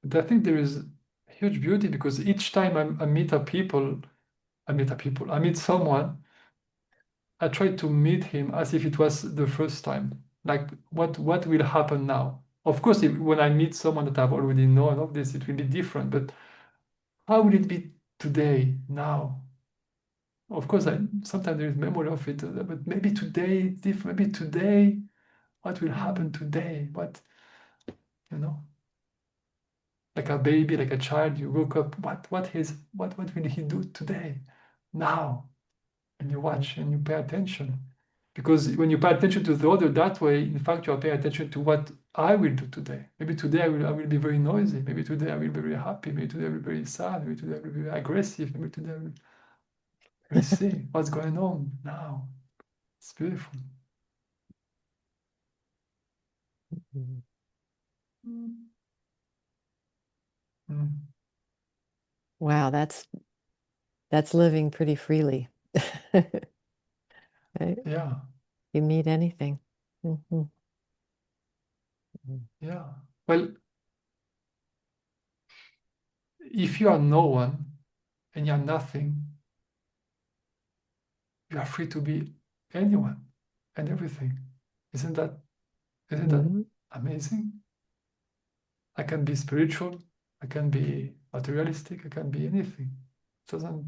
Speaker 2: But I think there is huge beauty because each time I meet I meet someone, I try to meet him as if it was the first time. Like what will happen now? Of course, when I meet someone that I've already known of this, it will be different. But how will it be today, now? Of course, sometimes there is memory of it, but maybe today different. Maybe today, what will happen today? You know, like a baby, like a child, you woke up. What will he do today, now? And you watch and you pay attention, because when you pay attention to the other that way, in fact, you are paying attention to what I will do today. Maybe today I will be very noisy. Maybe today I will be very happy. Maybe today I will be very sad. Maybe today I will be very aggressive. Maybe today we'll see what's going on now. It's beautiful. Mm.
Speaker 4: Wow, that's living pretty freely. Right?
Speaker 2: Yeah,
Speaker 4: You meet anything. Mhm.
Speaker 2: yeah. Well, if you are no one and you are nothing, you are free to be anyone and everything. Isn't that isn't that
Speaker 4: Mhm.
Speaker 2: amazing? I can be spiritual, I can be materialistic, I can be anything. It doesn't.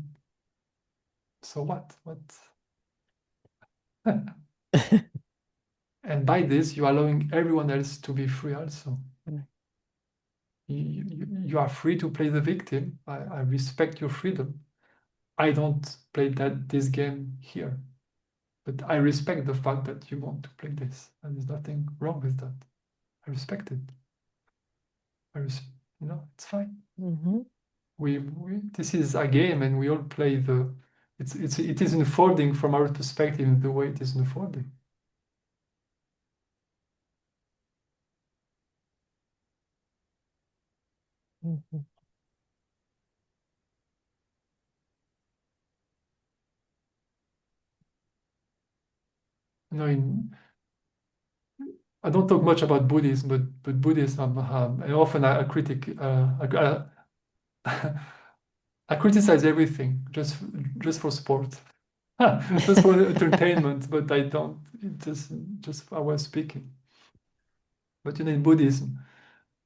Speaker 2: So what? What? And by this, you're allowing everyone else to be free also. You are free to play the victim. I respect your freedom. I don't play this game here, but I respect the fact that you want to play this, and there's nothing wrong with that. I respect it. It's fine.
Speaker 4: Mhm.
Speaker 2: This is a game, and we all play it is unfolding from our perspective the way it is unfolding.
Speaker 4: Mhm.
Speaker 2: You know, I don't talk much about Buddhism, but Buddhism, and often I critic, I criticize everything just for sport. Just for entertainment, but I don't. It just I was speaking. But in Buddhism,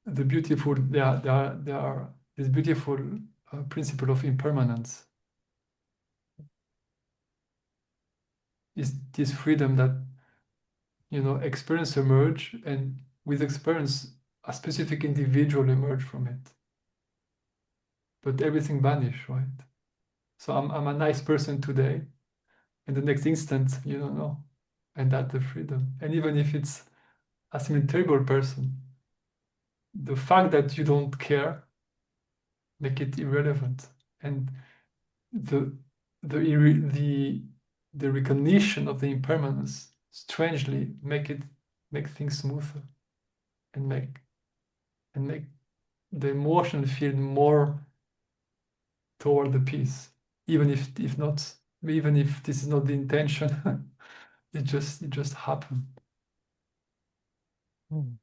Speaker 2: the beautiful there are this beautiful principle of impermanence. Is this freedom that experience emerge, and with experience a specific individual emerge from it, but everything vanish, right? So I'm a nice person today, and the next instant you don't know, and that's the freedom. And even if it's a terrible person, the fact that you don't care make it irrelevant, and the the recognition of the impermanence strangely make things smoother, and make the emotion feel more toward the peace, even if not, even if this is not the intention. it just happened.
Speaker 4: Mm.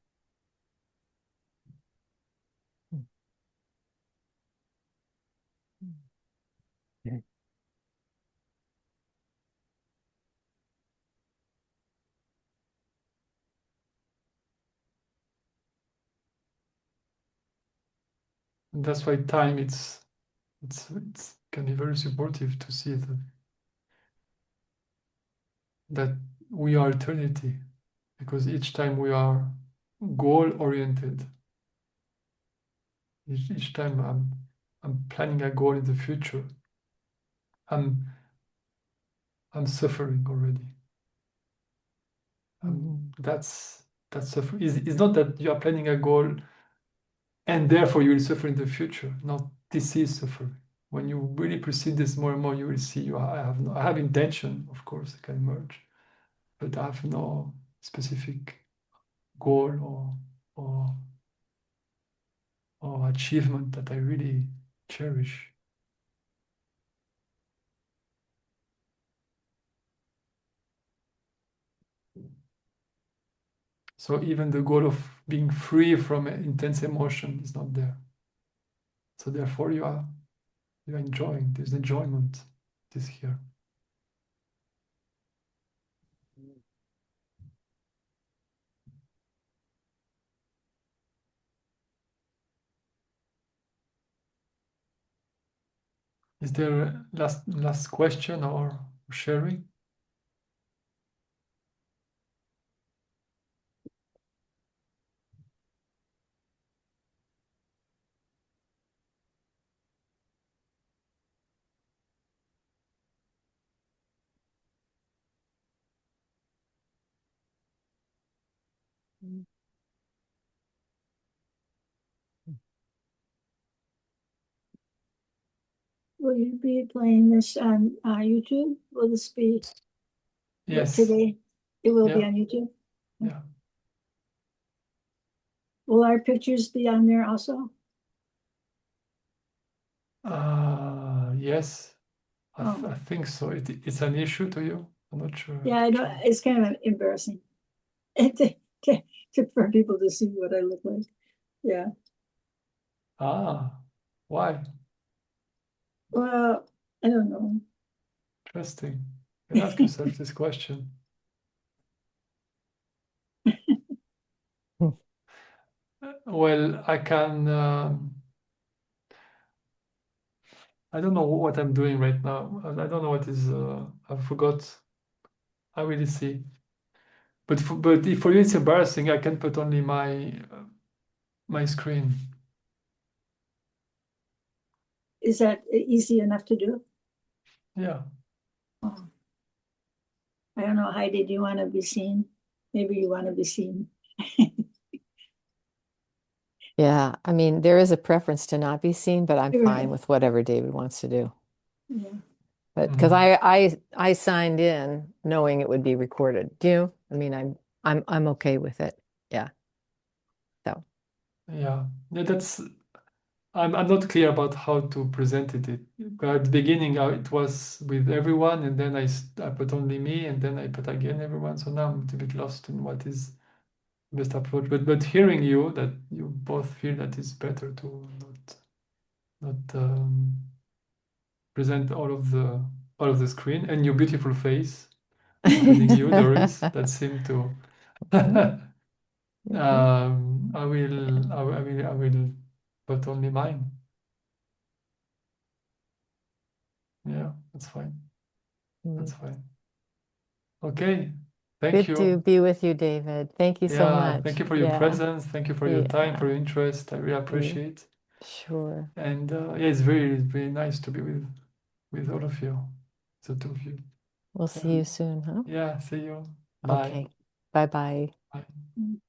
Speaker 4: Mm. Mm.
Speaker 2: And that's why time it's can be very supportive to see that we are eternity, because each time we are goal oriented. Each time I'm planning a goal in the future, I'm I'm suffering already.
Speaker 4: Mhm.
Speaker 2: That's suffering. It's not that you are planning a goal and therefore you will suffer in the future. No, this is suffering. When you really proceed this more and more, you will see I have intention, of course, I can merge, but I have no specific goal or or achievement that I really cherish. So even the goal of being free from intense emotion is not there. So therefore you're enjoying. There's enjoyment this here. Is there a last question or sharing?
Speaker 4: Mm.
Speaker 1: Will you be playing this on YouTube? Will this be what
Speaker 2: Yes.
Speaker 1: today? It will be
Speaker 2: Yeah.
Speaker 1: on YouTube.
Speaker 2: Yeah.
Speaker 1: Will our pictures be on there also?
Speaker 2: Yes.
Speaker 1: Oh,
Speaker 2: I think so. It's an issue to you. I'm not sure. I
Speaker 1: yeah,
Speaker 2: have
Speaker 1: I
Speaker 2: to
Speaker 1: don't.
Speaker 2: check.
Speaker 1: It's kind of embarrassing to, for people to see what I look like. Yeah.
Speaker 2: Why?
Speaker 1: Well, I don't know.
Speaker 2: Interesting. You can ask yourself this question. Well, I can. I don't know what I'm doing right now. I don't know what is. I forgot. I really see. But if for you it's embarrassing, I can put only my screen.
Speaker 1: Is that easy enough to do?
Speaker 2: Yeah.
Speaker 1: Oh, I don't know, Heidi, do you want to be seen? Maybe you want to be seen.
Speaker 4: Yeah, I mean, there is a preference to not be seen, but I'm fine
Speaker 1: Right.
Speaker 4: with whatever David wants to do.
Speaker 1: Yeah.
Speaker 4: But because
Speaker 2: Mhm.
Speaker 4: I signed in knowing it would be recorded. Do you? I mean, I'm okay with it. Yeah. So
Speaker 2: Yeah. Yeah. I'm not clear about how to present it. At the beginning, it was with everyone, and then I put only me, and then I put again everyone. So now I'm a bit lost in what is the best approach. But hearing you that you both feel that it's better to not present all of the all of the screen, and your beautiful face, including you, Doris, that seemed to. I will put only mine. Yeah, that's fine. That's fine. Okay. Thank
Speaker 4: Good to
Speaker 2: you.
Speaker 4: be with you, David. Thank you so
Speaker 2: Yeah, thank
Speaker 4: much.
Speaker 2: you for your
Speaker 4: Yeah,
Speaker 2: presence. Thank you for your time, for
Speaker 4: yeah,
Speaker 2: your interest. I really appreciate.
Speaker 4: sure.
Speaker 2: And yeah, it's very nice to be with all of you, the two of you.
Speaker 4: We'll see you soon, huh?
Speaker 2: Yeah, see you. Bye.
Speaker 4: Okay. Bye-bye.
Speaker 2: Bye.
Speaker 1: Mm.